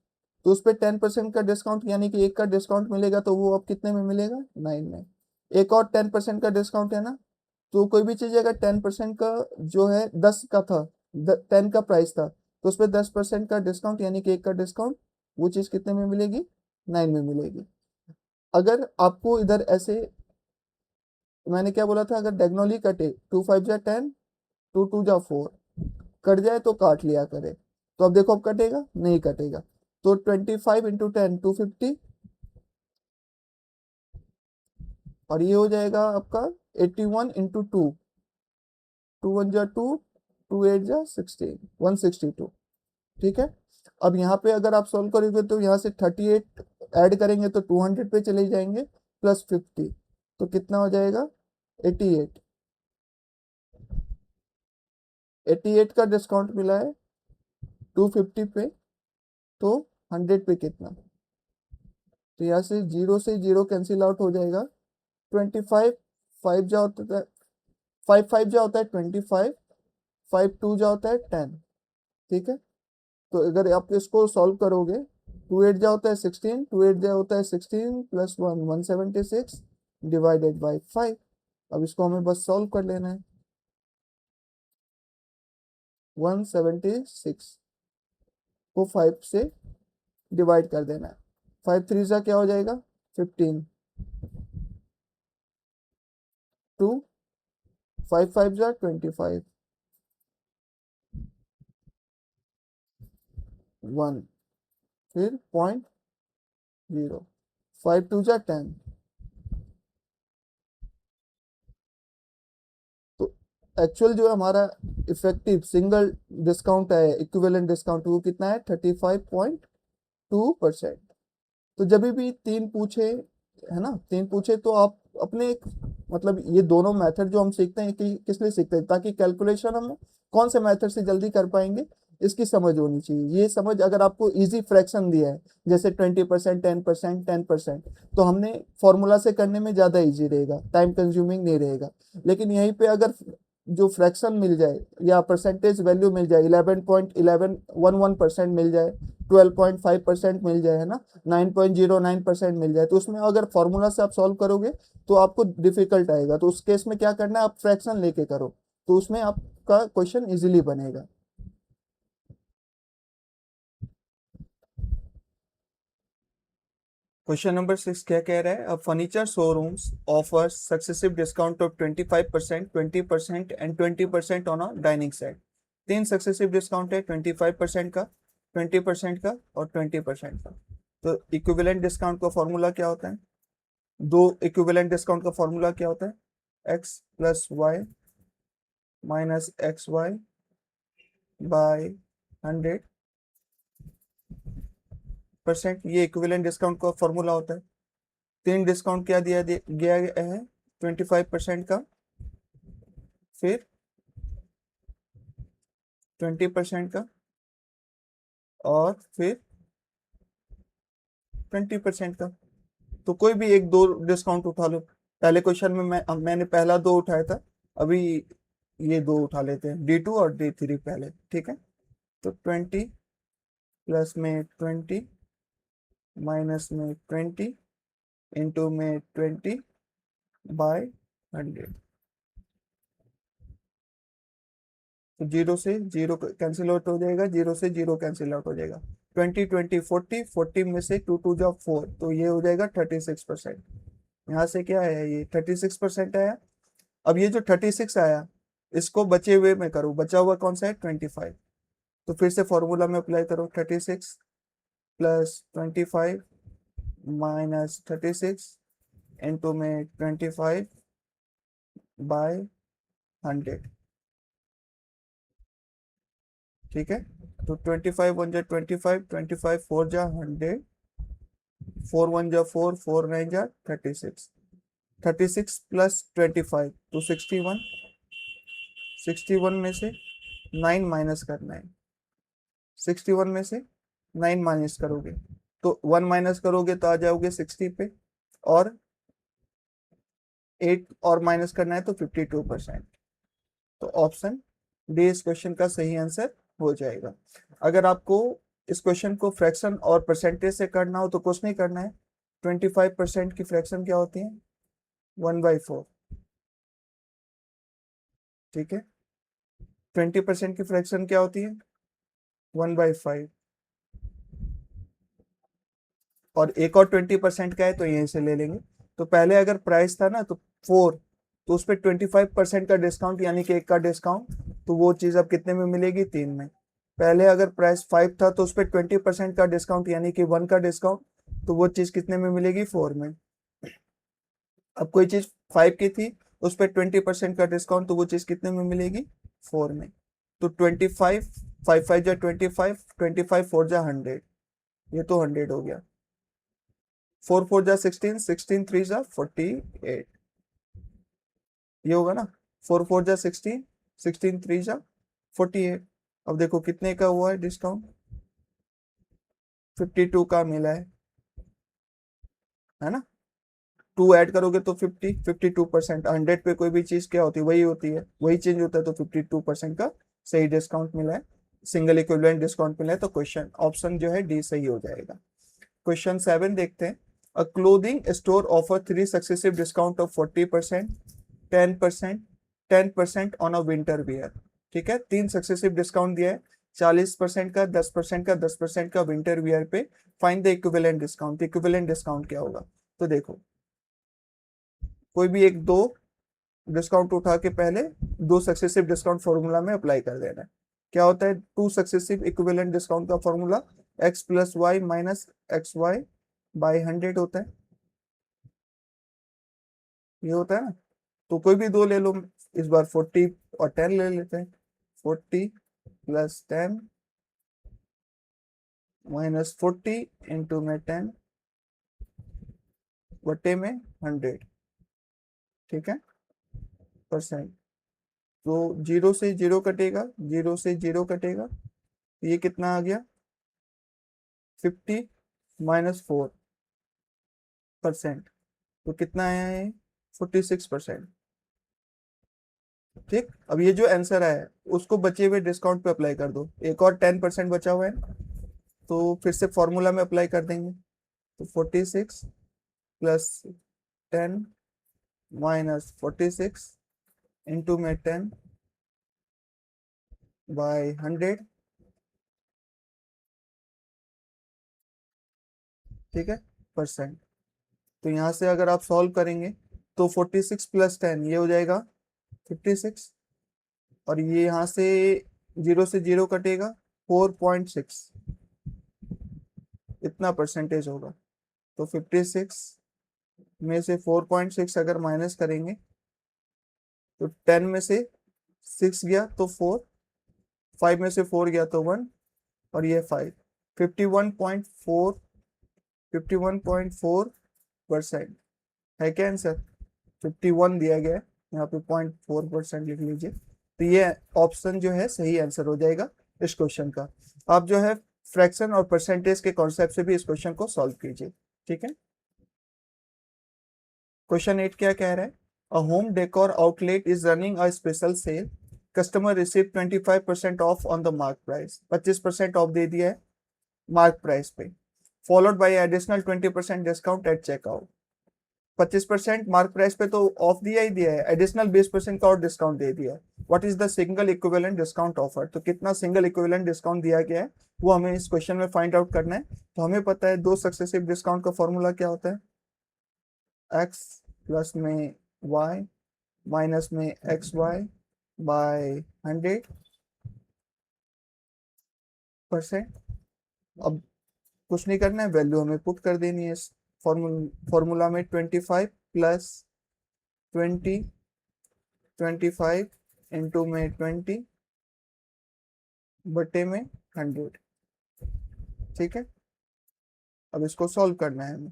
तो उस पर 10% का डिस्काउंट यानी कि एक का डिस्काउंट मिलेगा, तो वो अब कितने में मिलेगा, 9 में। एक और 10% का डिस्काउंट है ना, तो कोई भी चीज अगर 10% का जो है 10 का था, 10 का प्राइस था, तो उस पर 10% का डिस्काउंट यानी कि एक का डिस्काउंट, वो चीज कितने में मिलेगी, 9 में मिलेगी। अगर आपको इधर ऐसे, मैंने क्या बोला था, अगर डायगोनली कटे, 2 5 जा 10, 2 2 जा 4, कट जाए तो काट लिया करे। तो अब देखो, अब कटेगा नहीं, कटेगा। तो 25 × 10 250, और ये हो जाएगा आपका 81 × 2, 2 1 जा 2, 2 8 जा 16, 162। ठीक है, अब यहाँ पे अगर आप सॉल्व करोगे तो यहाँ से 38 ऐड करेंगे तो 200 पे चले जाएंगे, प्लस 50, तो कितना हो जाएगा, 88। 88 का डिस्काउंट मिला है 250 पे, तो 100 पे कितना, तो यहाँ से जीरो कैंसिल आउट हो जाएगा। 25 5 जा होता है, 5 5 जा होता है 25, 5 2 जा होता है 10। ठीक है, तो अगर आप इसको सॉल्व करोगे, 2 8 जा होता है 16, 2 8 जा होता है 16 प्लस 1 176 डिवाइडेड बाई 5। अब इसको हमें बस सॉल्व कर लेना है, 176 को 5 से डिवाइड कर देना है। 5 3 जा क्या हो जाएगा, 15, 2 5 5 जा 25, 1, फिर 0.0, 5 2 जा 10। तो एक्चुअल जो हमारा इफेक्टिव सिंगल डिस्काउंट है, इक्विवेलेंट डिस्काउंट, वो कितना है, 35.2%। तो जब भी तीन पूछे, है ना, तीन पूछे तो आप अपने मतलब ये दोनों मेथड जो हम सीखते हैं कि किस लिए सीखते हैं, ताकि कैलकुलेशन हम कौन से मेथड से जल्दी कर पाएंगे, इसकी समझ होनी चाहिए। ये समझ अगर आपको इजी फ्रैक्शन दिया है, जैसे 20%, 10%, 10%, तो हमने फॉर्मूला से करने में ज़्यादा इजी रहेगा, टाइम कंज्यूमिंग नहीं रहेगा। लेकिन यहीं पे अगर जो फ्रैक्शन मिल जाए या परसेंटेज वैल्यू मिल जाए, 11.1111% मिल जाए, 12.5% मिल जाए, है ना, 9.09% मिल जाए, तो उसमें अगर फॉर्मूला से आप सॉल्व करोगे तो आपको डिफिकल्ट आएगा। तो उस केस में क्या करना है, आप फ्रैक्शन लेके करो, तो उसमें आप आपका क्वेश्चन इजीली बनेगा। क्वेश्चन नंबर 6 क्या कह रहा है? Furniture showrooms offer successive discount of 25%, 20% and 20% on a dining set. तीन सक्सेसिव डिस्काउंट है, 25% का, 20% का और 20% का। तो इक्विवेलेंट डिस्काउंट का फॉर्मूला क्या होता है? दो इक्विवेलेंट डिस्काउंट का फॉर्मूला क्या होता है? x plus y minus x y by 100%, ये इक्विवेलेंट डिस्काउंट का फॉर्मूला होता है। तीन डिस्काउंट क्या गया है? 25% का, फिर 20% का और फिर 20% का। तो कोई भी एक दो डिस्काउंट उठा लो। पहले क्वेश्चन में मैंने पहला दो उठाया था, अभी ये दो उठा लेते हैं, D2 और D3 पहले, ठीक है। तो 20 प्लस में 20 माइनस में 20 इंटू में 20 बाय 100। तो जीरो से जीरो कैंसिल आउट हो जाएगा, जीरो से जीरो कैंसिल आउट हो जाएगा। 20 20 40, 40 में से 2 2 जा 4, तो ये हो जाएगा 36%। यहाँ से क्या है? ये 36% आया। अब ये जो 36 आया, इसको बचे हुए में करो, बचा हुआ कौन सा है? 25। तो फिर से फॉर्मूला में अप्लाई करो, 36 प्लस 25 माइनस 36 इंटू में 25 बाय 100, ठीक है। तो 25 1 जा 25, 25 4 जा 100, 4 1 जा 4, 4 9 जा 36, 36 प्लस 25 तो 61, 61 में से 9 माइनस करना है। 61 में से 9 माइनस करोगे तो 1 माइनस करोगे तो आ जाओगे 60 पे, और 8 और माइनस करना है तो 52%। तो ऑप्शन डी इस क्वेश्चन का सही आंसर हो जाएगा। अगर आपको इस क्वेश्चन को फ्रैक्शन और परसेंटेज से करना हो तो कुछ नहीं करना है। 25% की फ्रैक्शन क्या होती है? 1/4, ठीक है। 20% की फ्रैक्शन क्या होती है? 1/5। और एक और 20% का है तो यहीं से ले लेंगे। तो पहले अगर प्राइस था ना तो 4, तो उस पर 25% का डिस्काउंट, यानी कि एक का डिस्काउंट, तो वो चीज़ अब कितने में मिलेगी? 3 में। पहले अगर प्राइस 5 था तो उस पर 20% का डिस्काउंट, यानी कि 1 का डिस्काउंट, तो वो चीज़ कितने में मिलेगी? 4 में। अब कोई चीज़ 5 की थी, उस पर 20% का डिस्काउंट, तो वो चीज़ कितने में मिलेगी? 4 में। तो 25, 5 5 जा 25, 25 4 जा 100, ये तो 100 हो गया। 4 4 जा 16, 16 3 जा 48, ये होगा ना। 4 4 जा 16, 16 3 जा 48। अब देखो कितने का हुआ है डिस्काउंट? 52 का मिला है ना। 2 ऐड करोगे तो 50, 52%। 100 पे कोई भी चीज क्या होती है? वही होती है, वही चेंज होता है। तो 52% का सही डिस्काउंट मिला है, सिंगल इक्विवेलेंट डिस्काउंट मिला है। तो क्वेश्चन ऑप्शन जो है डी सही हो जाएगा। क्वेश्चन 7 देखते हैं। A clothing store offer 3 successive discount of 40%, 10%, 10% on a winter wear, ठीक है। तीन सक्सेसिव डिस्काउंट दिया है, 40% का, 10% का, 10% का विंटर वियर पे। Find the equivalent discount. Equivalent discount क्या होगा? तो देखो, कोई भी एक दो डिस्काउंट उठा के पहले दो सक्सेसिव डिस्काउंट फॉर्मूला में अप्लाई कर देना है। क्या होता है टू सक्सेसिव इक्विवेलेंट डिस्काउंट का formula? X plus y minus x y by 100 होता है, ये होता है ना। तो कोई भी दो ले लो, इस बार 40 और 10 ले लेते हैं। 40 प्लस 10 माइनस 40 इंटू में 10 बटे में 100, ठीक है, परसेंट। तो जीरो से जीरो कटेगा, जीरो से जीरो कटेगा, ये कितना आ गया? 50 -4%, तो कितना आया है? 46%, ठीक। अब ये जो आंसर आया है उसको बचे हुए डिस्काउंट पे अप्लाई कर दो। एक और 10% बचा हुआ है, तो फिर से फॉर्मूला में अप्लाई कर देंगे। तो 46 प्लस 10 माइनस 46 इंटू में 10 बाय 100, ठीक है, परसेंट। तो यहाँ से अगर आप सॉल्व करेंगे तो 46 प्लस 10 ये हो जाएगा 56, और ये यहाँ से 0 से 0 कटेगा 4.6, इतना परसेंटेज होगा। तो 56 में से 4.6 अगर माइनस करेंगे तो 10 में से 6 गया तो 4, 5 में से 4 गया तो 1, और ये 5, 51.4, 51.4% है क्या आंसर? 51 दिया गया है, यहाँ पे 0.4% लिख लीजिए। तो ये ऑप्शन जो है सही आंसर हो जाएगा इस क्वेश्चन का। आप जो है फ्रैक्शन और परसेंटेज के कॉन्सेप्ट से भी इस क्वेश्चन को सॉल्व कीजिए, ठीक है। क्वेश्चन 8 क्या कह रहा है? A home decor outlet is running a special sale, customer receive 25% off on the mark price, 25% off दे दिया है मार्क प्राइस पे, followed by additional 20% discount at checkout. 25% mark price पे तो ऑफ दिया ही दिया है, एडिशनल 20% का और डिस्काउंट दे दिया है। What is the single equivalent discount offer? तो कितना सिंगल इक्विवेलेंट डिस्काउंट दिया गया है वो हमें इस क्वेश्चन में फाइंड आउट करना है। तो हमें पता है दो सक्सेसिव डिस्काउंट का फॉर्मूला क्या होता है, एक्स प्लस में वाई माइनस में एक्स वाई बाय 100%। अब कुछ नहीं करना है, वैल्यू हमें पुट कर देनी है इस फॉर्मूला में, 25 प्लस 20, 25 इंटू में 20 बटे में 100, ठीक है। अब इसको सॉल्व करना है हमें,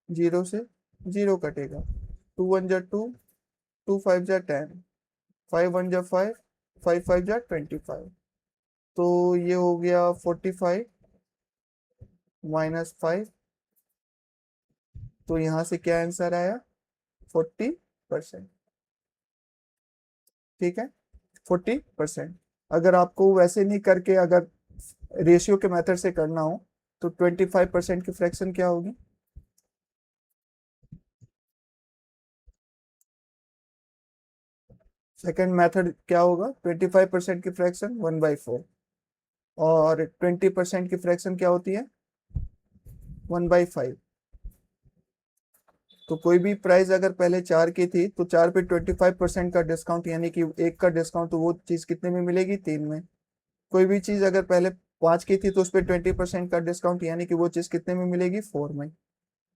0 से 0 कटेगा, 2 1 जा 2, 2 5 जा 10, 5 1 जा 5, 5 5 जा 25। तो ये हो गया 45 माइनस 5, तो यहाँ से क्या आंसर आया, 40%, ठीक है, 40%। अगर आपको वैसे नहीं करके अगर रेशियो के मेथड से करना हो तो 25% की फ्रैक्शन क्या होगी, सेकेंड मेथड क्या होगा, 25% की फ्रैक्शन 1/4, और 20% की फ्रैक्शन क्या होती है 1/5। तो कोई भी प्राइस अगर पहले 4 की थी तो 4 पे 25% का डिस्काउंट यानी कि 1 का डिस्काउंट, तो वो चीज कितने में मिलेगी, 3 में। कोई भी चीज अगर पहले 5 की थी तो उस पर 20% का डिस्काउंट यानी कि वो चीज कितने में मिलेगी, 4 में।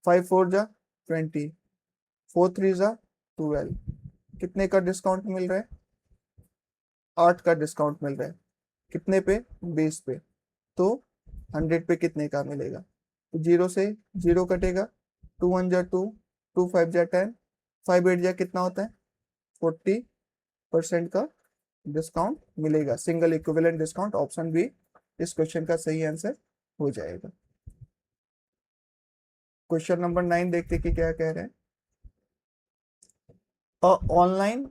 5 4 जा 20, 4 3 जा 12, कितने का डिस्काउंट मिल रहा है, 8 का डिस्काउंट मिल रहा है, कितने पे, 20 पे। तो 100 पे कितने का मिलेगा, तो 0 से 0 कटेगा, 2 1 जा 2, 2 5 जा 10, 5 8 जा कितना होता है, 40% का डिस्काउंट मिलेगा, single equivalent discount. Option B इस क्वेश्चन का सही आंसर हो जाएगा। क्वेश्चन नंबर 9 देखते कि क्या कह रहे हैं। Online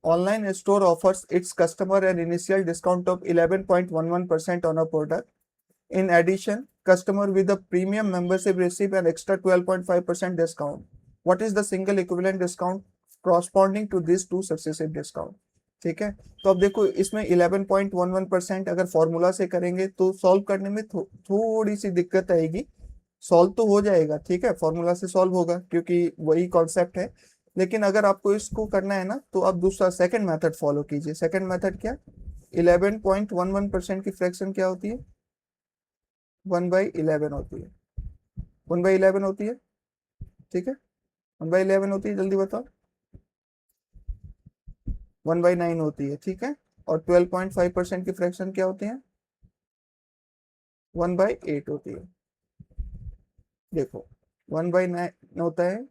Online store offers its customer an initial discount of 11.11% on a product. In addition, customer with a premium membership receive an extra 12.5% discount. What is the single equivalent discount corresponding to these two successive discount? ठीक है, तो अब देखो इसमें 11.11% अगर formula से करेंगे तो सॉल्व करने में थोड़ी सी दिक्कत आएगी। सॉल्व तो हो जाएगा, ठीक है, फॉर्मूला से सॉल्व होगा क्योंकि वही कॉन्सेप्ट है। लेकिन अगर आपको इसको करना है ना तो आप दूसरा सेकंड मेथड फॉलो कीजिए। सेकंड मेथड क्या, 11.11% की फ्रैक्शन क्या होती है, 1/11 होती है, 1/11 होती है, ठीक है, 1/11 होती है, जल्दी बताओ, 1/9 होती है, ठीक है। और 12.5% की फ्रैक्शन क्या होती है, 1/8 होती है। देखो 1/9 होता है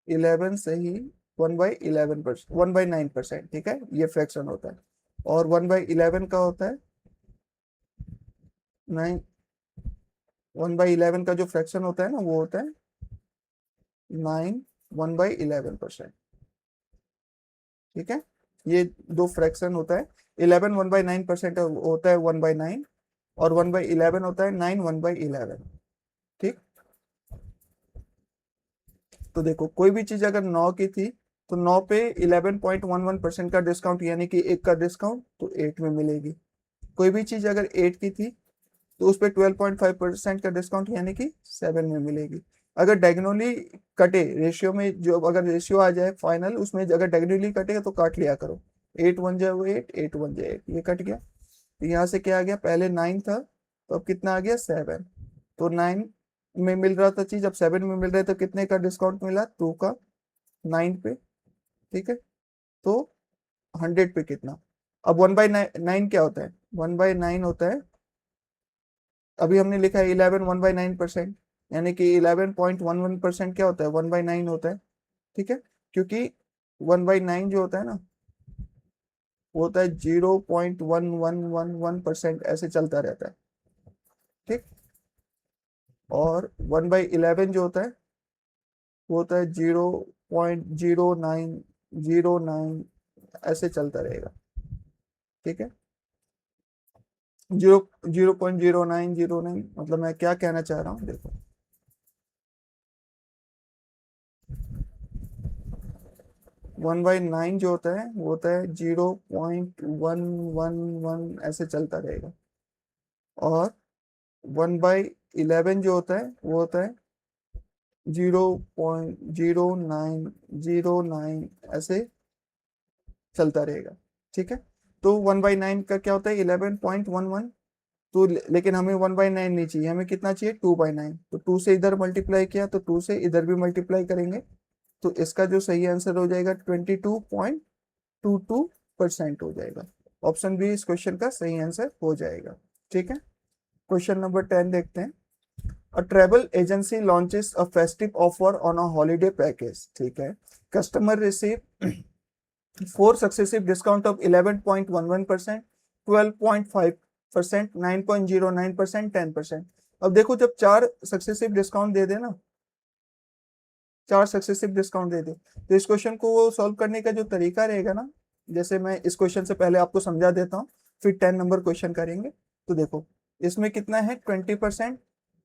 11 से ही 1/11%, 1/9%, ठीक है, ये फ्रैक्शन होता है। और 1/11 का होता है 9, 1/11 का जो फ्रैक्शन होता है ना वो होता है 9 1/11%, ठीक है। ये दो फ्रैक्शन होता है, 11 1/9% होता है 1/9, और 1/11 होता है 9 1/11, ठीक। तो देखो कोई भी चीज अगर 9 की थी तो 9 पे 11.11% का डिस्काउंट यानी कि 1 का डिस्काउंट तो 8 में मिलेगी। कोई भी चीज अगर 8 की थी तो उस पर 12.5% का डिस्काउंट यानी कि 7 में मिलेगी। अगर डायगोनली कटे रेशियो में, जो अगर रेशियो आ जाए फाइनल उसमें अगर डायगोनली कटेगा तो काट लिया करो। 8 1 जा 8, 8 1 जा 8, ये कट गया। तो यहाँ से क्या आ गया, पहले 9 था तो अब कितना आ गया 7। तो 9 में मिल रहा था चीज, अब 7 में मिल रहा है तो कितने का डिस्काउंट मिला, 2 का 9 पे। ठीक है, तो 100 पे कितना। अब 1/9 क्या होता है, 1/9 होता है, अभी हमने लिखा है 11 1/9%, यानी कि 11.11% क्या होता है, 1/9 होता है। ठीक है, क्योंकि 1/9 जो होता है ना वो होता है 0.1111% ऐसे चलता रहता है। ठीक, और 1/11 जो होता है वो होता है 0.0909 ऐसे चलता रहेगा। ठीक है, 0.0909, मतलब मैं क्या कहना चाह रहा हूँ देखो, 1/9 जो होता है वो होता है 0.111 ऐसे चलता रहेगा। और 1/11 जो होता है वो होता है 0.0909 ऐसे चलता रहेगा। ठीक है, तो 1/9 का क्या होता है 11.11। तो लेकिन हमें 1/9 नहीं चाहिए, हमें कितना चाहिए 2/9। तो 2 से इधर मल्टीप्लाई किया तो 2 से इधर भी मल्टीप्लाई करेंगे, तो इसका जो सही आंसर हो जाएगा 22.22% हो जाएगा। ऑप्शन बी इस क्वेश्चन का सही आंसर हो जाएगा। ठीक है, क्वेश्चन नंबर 10 देखते हैं। अ travel agency launches a festive offer on a holiday package. ठीक है, customer receive 4 successive discount of 11.11%, 12.5%, 9.09%, 10%। अब देखो जब 4 सक्सेसिव डिस्काउंट दे दे ना, 4 सक्सेसिव डिस्काउंट दे दे, तो इस क्वेश्चन को सॉल्व करने का जो तरीका रहेगा ना, जैसे मैं इस क्वेश्चन से पहले आपको समझा देता हूँ, फिर 10 नंबर क्वेश्चन करेंगे। तो देखो इसमें कितना है, 20%,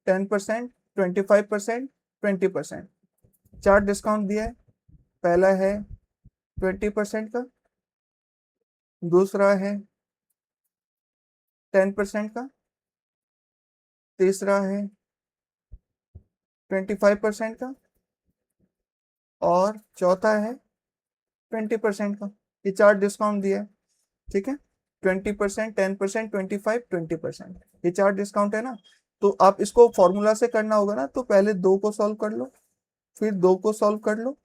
10%, 25%, 20%, 4 डिस्काउंट दिया है। पहला है 20% का, दूसरा है 10% का, तीसरा है 25% का, और चौथा है 20% का। ये 4 डिस्काउंट दिया है। ठीक है, 20%, 10%, 25, 20%, ये 4 डिस्काउंट है ना। तो आप इसको फॉर्मूला से करना होगा ना, तो पहले 2 को सॉल्व कर लो, फिर 2 को सॉल्व कर लो,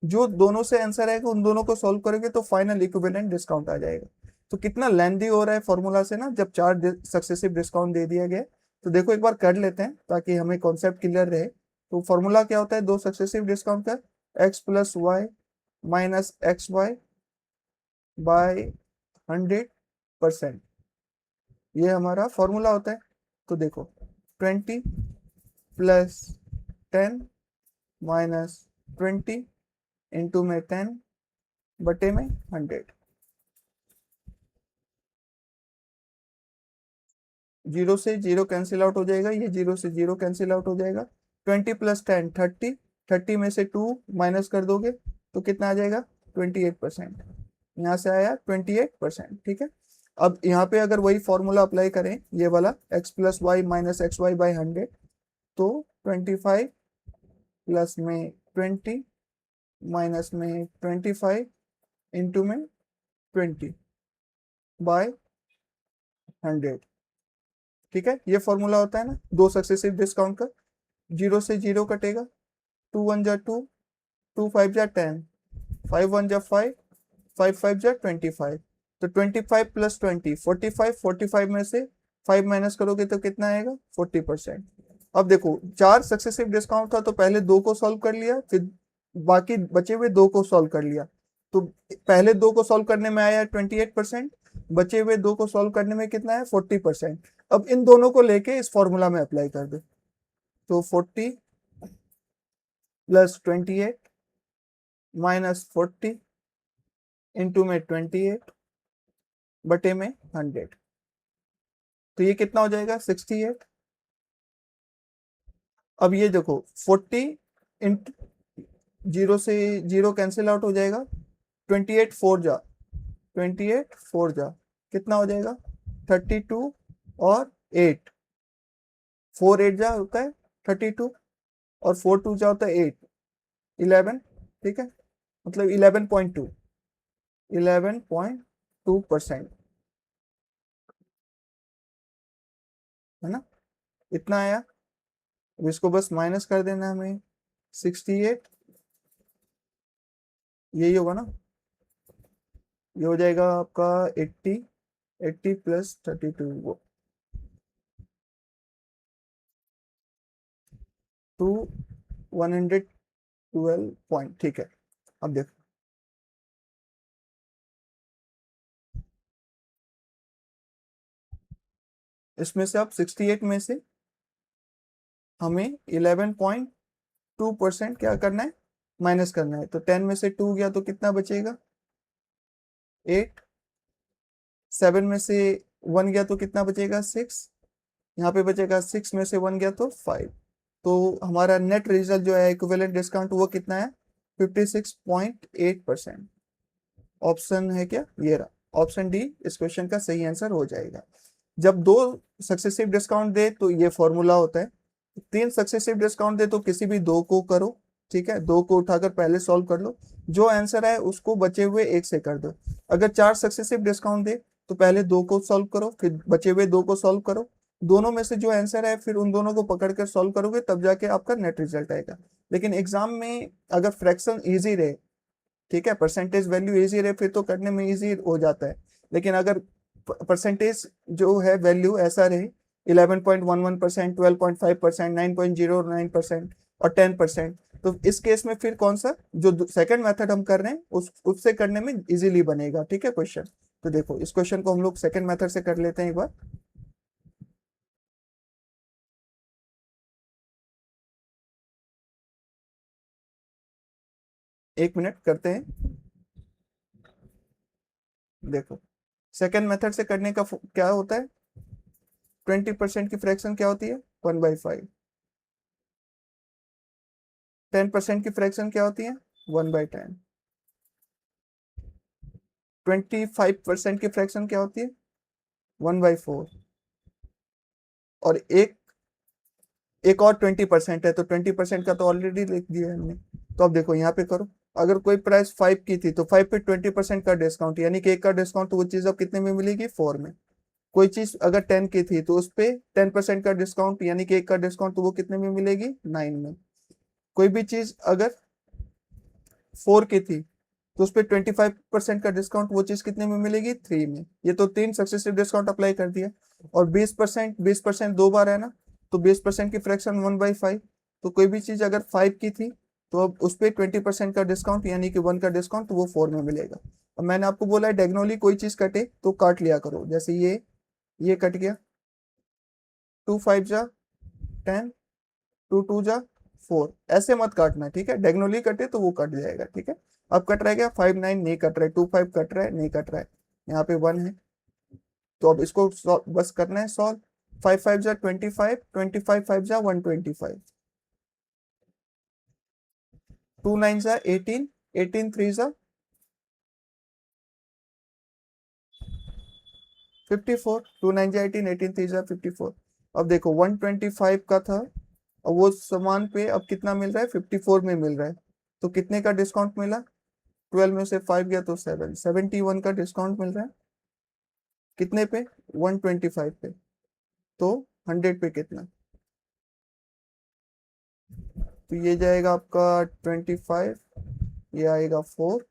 जो दोनों से आंसर आएगा उन दोनों को सॉल्व करोगे तो फाइनल इक्विवेलेंट डिस्काउंट आ जाएगा। तो कितना लेंदी हो रहा है फॉर्मूला से ना, जब 4 सक्सेसिव डिस्काउंट दे दिया गया। तो देखो एक बार कर लेते हैं ताकि हमें कॉन्सेप्ट क्लियर रहे। तो फॉर्मूला क्या होता है, 2 सक्सेसिव डिस्काउंट का, x+y माइनस XY बाय 100%, ये हमारा फॉर्मूला होता है। तो देखो 20 प्लस 10 माइनस 20 इंटू में 10 बटे में 100। 0 से 0 कैंसिल आउट हो जाएगा, ये 0 से 0 कैंसिल आउट हो जाएगा। 20 प्लस 10 30, 30 में से 2 माइनस कर दोगे तो कितना आ जाएगा 28%। यहाँ से आया 28%। ठीक है, अब यहाँ पे अगर वही फॉर्मूला अप्लाई करें, ये वाला x+y माइनस XY बाई 100, तो 25 प्लस में 20 माइनस में 25 इंटू में 20 बाय 100। ठीक है, ये फॉर्मूला होता है ना 2 सक्सेसिव डिस्काउंट का। 0 से 0 कटेगा, 2 1 जा 2, 2 5 जा 10, 5 1 जा 5, 5 5 जा 25। तो 25 प्लस 20 45, 45 में से 5 माइनस करोगे तो कितना आएगा 40%। अब देखो 4 सक्सेसिव डिस्काउंट था तो पहले 2 को सॉल्व कर लिया, फिर बाकी बचे हुए 2 को सॉल्व कर लिया। तो पहले 2 को सॉल्व करने में आया 28%, बचे हुए 2 को सॉल्व करने में कितना है 40%। अब इन दोनों को लेके इस फॉर्मूला में अप्लाई कर दो, तो 40 प्लस 28 माइनस 40 इंटू में 28 बटे में 100, तो ये कितना हो जाएगा 68। अब ये देखो 40 इंटू जीरो से जीरो कैंसिल आउट हो जाएगा, 28 4 जा कितना हो जाएगा, 32 और 8, 4 8 जा होता है 32, और 4 2 जा होता है 8, 11, ठीक है, मतलब 11.2 है ना, इतना आया। अब इसको बस माइनस कर देना है हमें, 68, यही होगा ना, ये हो जाएगा आपका 80, 80 प्लस 32 वो 112 पॉइंट, ठीक है। अब देखो इसमें से अब 68 में से हमें 11.2% क्या करना है, माइनस करना है। तो 10 में से 2 गया तो कितना बचेगा, 8, 7 में से 1 गया तो कितना बचेगा, 6, यहाँ पे बचेगा 6 में से 1 गया तो 5। तो हमारा नेट रिजल्ट जो है इक्विवेलेंट डिस्काउंट वो कितना है, 56.8%। ऑप्शन है क्या, ये रहा ऑप्शन डी इस क्वेश्चन का सही आंसर हो जाएगा। जब दो सक्सेसिव डिस्काउंट दे तो ये फॉर्मूला होता है, तीन सक्सेसिव डिस्काउंट दे तो किसी भी दो को करो, ठीक है, दो को उठाकर पहले सॉल्व कर लो, जो आंसर है उसको बचे हुए एक से कर दो। अगर चार सक्सेसिव डिस्काउंट दे तो पहले दो को सॉल्व करो, फिर बचे हुए दो को सॉल्व करो, दोनों में से जो आंसर है फिर उन दोनों को पकड़ कर सॉल्व करोगे, तब जाके आपका नेट रिजल्ट आएगा। लेकिन एग्जाम में अगर फ्रैक्शन इजी रहे, ठीक है, परसेंटेज वैल्यू इजी रहे, फिर तो करने में इजी हो जाता है। लेकिन अगर परसेंटेज जो है वैल्यू ऐसा रहे 11.11%, 12.5%, 9.09% और 10%, तो इस केस में फिर कौन सा जो सेकंड मेथड हम कर रहे हैं उससे करने में इजीली बनेगा, ठीक है क्वेश्चन। तो देखो इस क्वेश्चन को हम लोग सेकंड मेथड से कर लेते हैं एक बार। एक मिनट करते हैं। देखो सेकंड मेथड से करने का क्या होता है, 20% की फ्रैक्शन क्या होती है, 1/5। 10% की फ्रैक्शन क्या होती है, 1/10। 25% की फ्रैक्शन क्या होती है, 1/4। और एक एक और 20% है, तो 20% का तो ऑलरेडी लिख दिया है हमने। तो अब देखो यहाँ पे करो, अगर कोई प्राइस 5 की थी तो 5 पे 20% का डिस्काउंट, यानी कि एक का डिस्काउंट, तो वो चीज अब कितने में मिलेगी, 4 में। कोई चीज अगर 10 की थी तो उस पे 10% का डिस्काउंट, यानी कि एक का डिस्काउंट, तो वो कितने में मिलेगी, 9 में। कोई भी चीज अगर 4 की थी तो उस पर 25% का डिस्काउंट, वो चीज कितने में मिलेगी, 3 में। ये तो तीन सक्सेसिव डिस्काउंट अप्लाई कर दिया। और 20% दो बार है ना, तो 20% की फ्रैक्शन 1/5। तो कोई भी चीज अगर 5 की थी तो अब उस पर 20% का डिस्काउंट, यानी कि 1 का डिस्काउंट, तो वो 4 में मिलेगा। अब मैंने आपको बोला है डायगोनली कोई चीज कटे तो काट लिया करो, जैसे ये कट गया, 2 5 जा 10, 2 2 जा 4, ऐसे मत काटना, ठीक है, डायगोनली कटे तो वो कट जाएगा, ठीक है। अब कट रहा है क्या, 5 9 नहीं कट रहा है, 2 5 कट रहा है, नहीं कट रहा है, यहाँ पे 1 है। तो अब इसको बस करना है सॉल्व। 5 5 जा 25, 25 5 जा 125, 2 9 जा 18, 18 3 जा 54, 2 9 जा 18, 18 3 जा 54। अब देखो 125 का था, और वो सामान पे अब कितना मिल रहा है, 54 में मिल रहा है। तो कितने का डिस्काउंट मिला, 12 में से 5 गया तो 7, 71 का डिस्काउंट मिल रहा है, कितने पे, 125 पे। तो 100 पे कितना, तो ये जाएगा आपका 25, ये आएगा 4।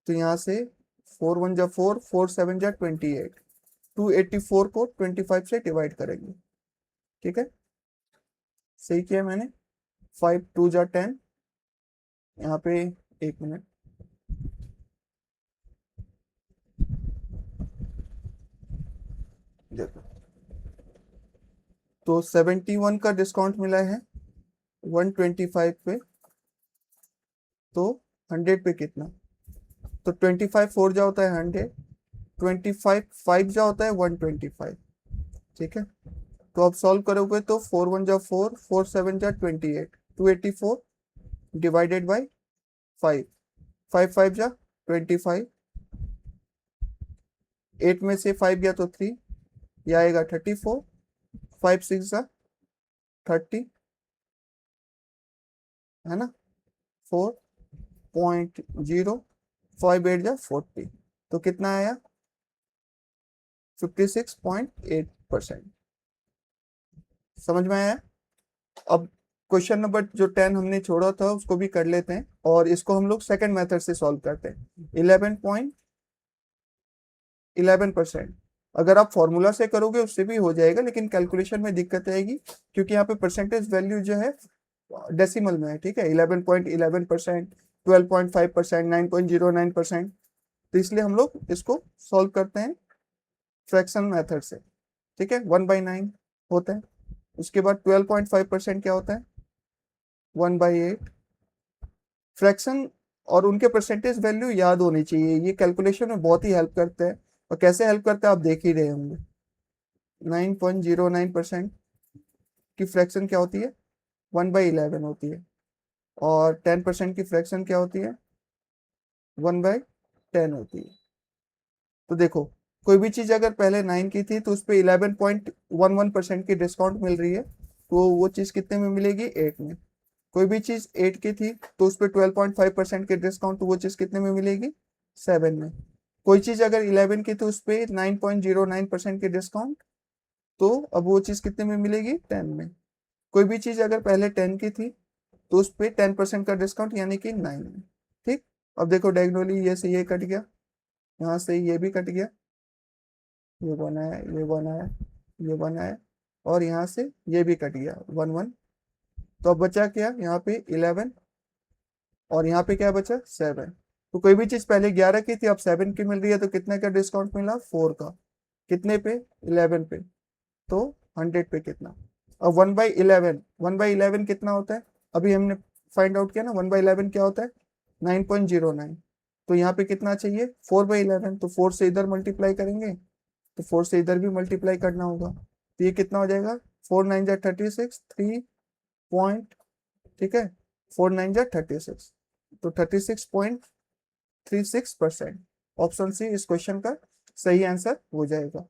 तो यहाँ से 4 1 जा 4, 4 7 जा 28, 284 को 25 से डिवाइड करेंगे, ठीक है, सही किया मैंने। 5 2 जा 10, यहाँ पे, एक मिनट, देखो, तो 71 का डिस्काउंट मिला है 125 पे, तो 100 पे कितना, तो 25 4 जा होता है 100, 25 5 जा होता है 125, ठीक है। तो आप सॉल्व करोगे तो 4 1 जा 4, 4 7 जा 28, 284, डिवाइडेड बाई 5, 5 5 जा 25, 8 में से 5 गया तो 3, यह आएगा 34, 5 6 जा 30, है ना, 4.0, 5 8 जा 40, तो कितना आया 56.8%। समझ में आया? अब क्वेश्चन नंबर जो 10 हमने छोड़ा था उसको भी कर लेते हैं, और इसको हम लोग सेकंड मेथड से सॉल्व करते हैं। 11.11%, अगर आप फॉर्मूला से करोगे उससे भी हो जाएगा, लेकिन कैलकुलेशन में दिक्कत आएगी क्योंकि यहाँ पे परसेंटेज वैल्यू जो है डेसिमल में है, ठीक है। 11.11%, 12.5%, 9.09%, तो इसलिए हम लोग इसको सॉल्व करते हैं फ्रैक्शन मेथड से, ठीक है। 1/9 होता है। उसके बाद 12.5% क्या होता है 1/8। फ्रैक्शन और उनके परसेंटेज वैल्यू याद होनी चाहिए, ये कैलकुलेशन में बहुत ही हेल्प करते हैं। और कैसे हेल्प करते हैं आप देख ही रहे होंगे। 9.09% की फ्रैक्शन क्या होती है 1/11 होती है, और 10% की फ्रैक्शन क्या होती है 1/10 होती है। तो देखो, कोई भी चीज अगर पहले 9 की थी तो उस पर 11.11% की डिस्काउंट मिल रही है, तो वो चीज कितने में मिलेगी 8 में। कोई भी चीज 8 की थी तो उस पर 12.5% की डिस्काउंट, तो वो चीज कितने में मिलेगी 7 में। कोई चीज अगर 11 की तो उस पर 9.09% की डिस्काउंट, तो अब वो चीज कितने में मिलेगी 10 में। कोई भी चीज अगर पहले 10 की थी तो उस पर 10% का डिस्काउंट यानी कि 9 में। ठीक, अब देखो डायगोनली ये से ये कट गया, यहाँ से ये भी कट गया, ये बनाया, ये बनाया, ये बनाया, और यहाँ से ये भी कट गया 1 1। तो अब बचा क्या यहाँ पे 11, और यहाँ पे क्या बचा 7। तो कोई भी चीज पहले 11 की थी अब 7 की मिल रही है, तो कितने का डिस्काउंट मिला 4 का। कितने पे 11 पे, तो 100 पे कितना। अब 1/11, 1/11 कितना होता है अभी हमने फाइंड आउट किया ना। 1/11 क्या होता है 9.09। तो यहाँ पे कितना चाहिए 4/11, तो 4 से इधर मल्टीप्लाई करेंगे, तो 4 से इधर भी मल्टीप्लाई करना होगा, तो ये कितना हो जाएगा 4 9 जा 36, 3 पॉइंट, ठीक है, 4 9 जा 36, तो 36.36%। ऑप्शन सी इस क्वेश्चन का सही आंसर हो जाएगा।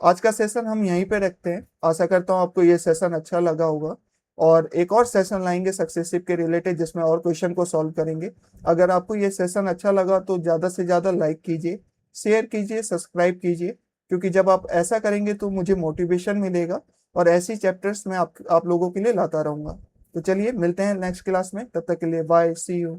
आज का सेशन हम यहीं पे रखते हैं। आशा करता हूँ आपको ये सेशन अच्छा लगा होगा, और एक और सेशन लाएंगे सक्सेसिव के रिलेटेड जिसमें और क्वेश्चन को सॉल्व करेंगे। अगर आपको ये सेशन अच्छा लगा तो ज़्यादा से ज़्यादा लाइक कीजिए, शेयर कीजिए, सब्सक्राइब कीजिए, क्योंकि जब आप ऐसा करेंगे तो मुझे मोटिवेशन मिलेगा, और ऐसी चैप्टर्स मैं आप लोगों के लिए लाता रहूंगा। तो चलिए मिलते हैं नेक्स्ट क्लास में, तब तक के लिए बाय, सी यू।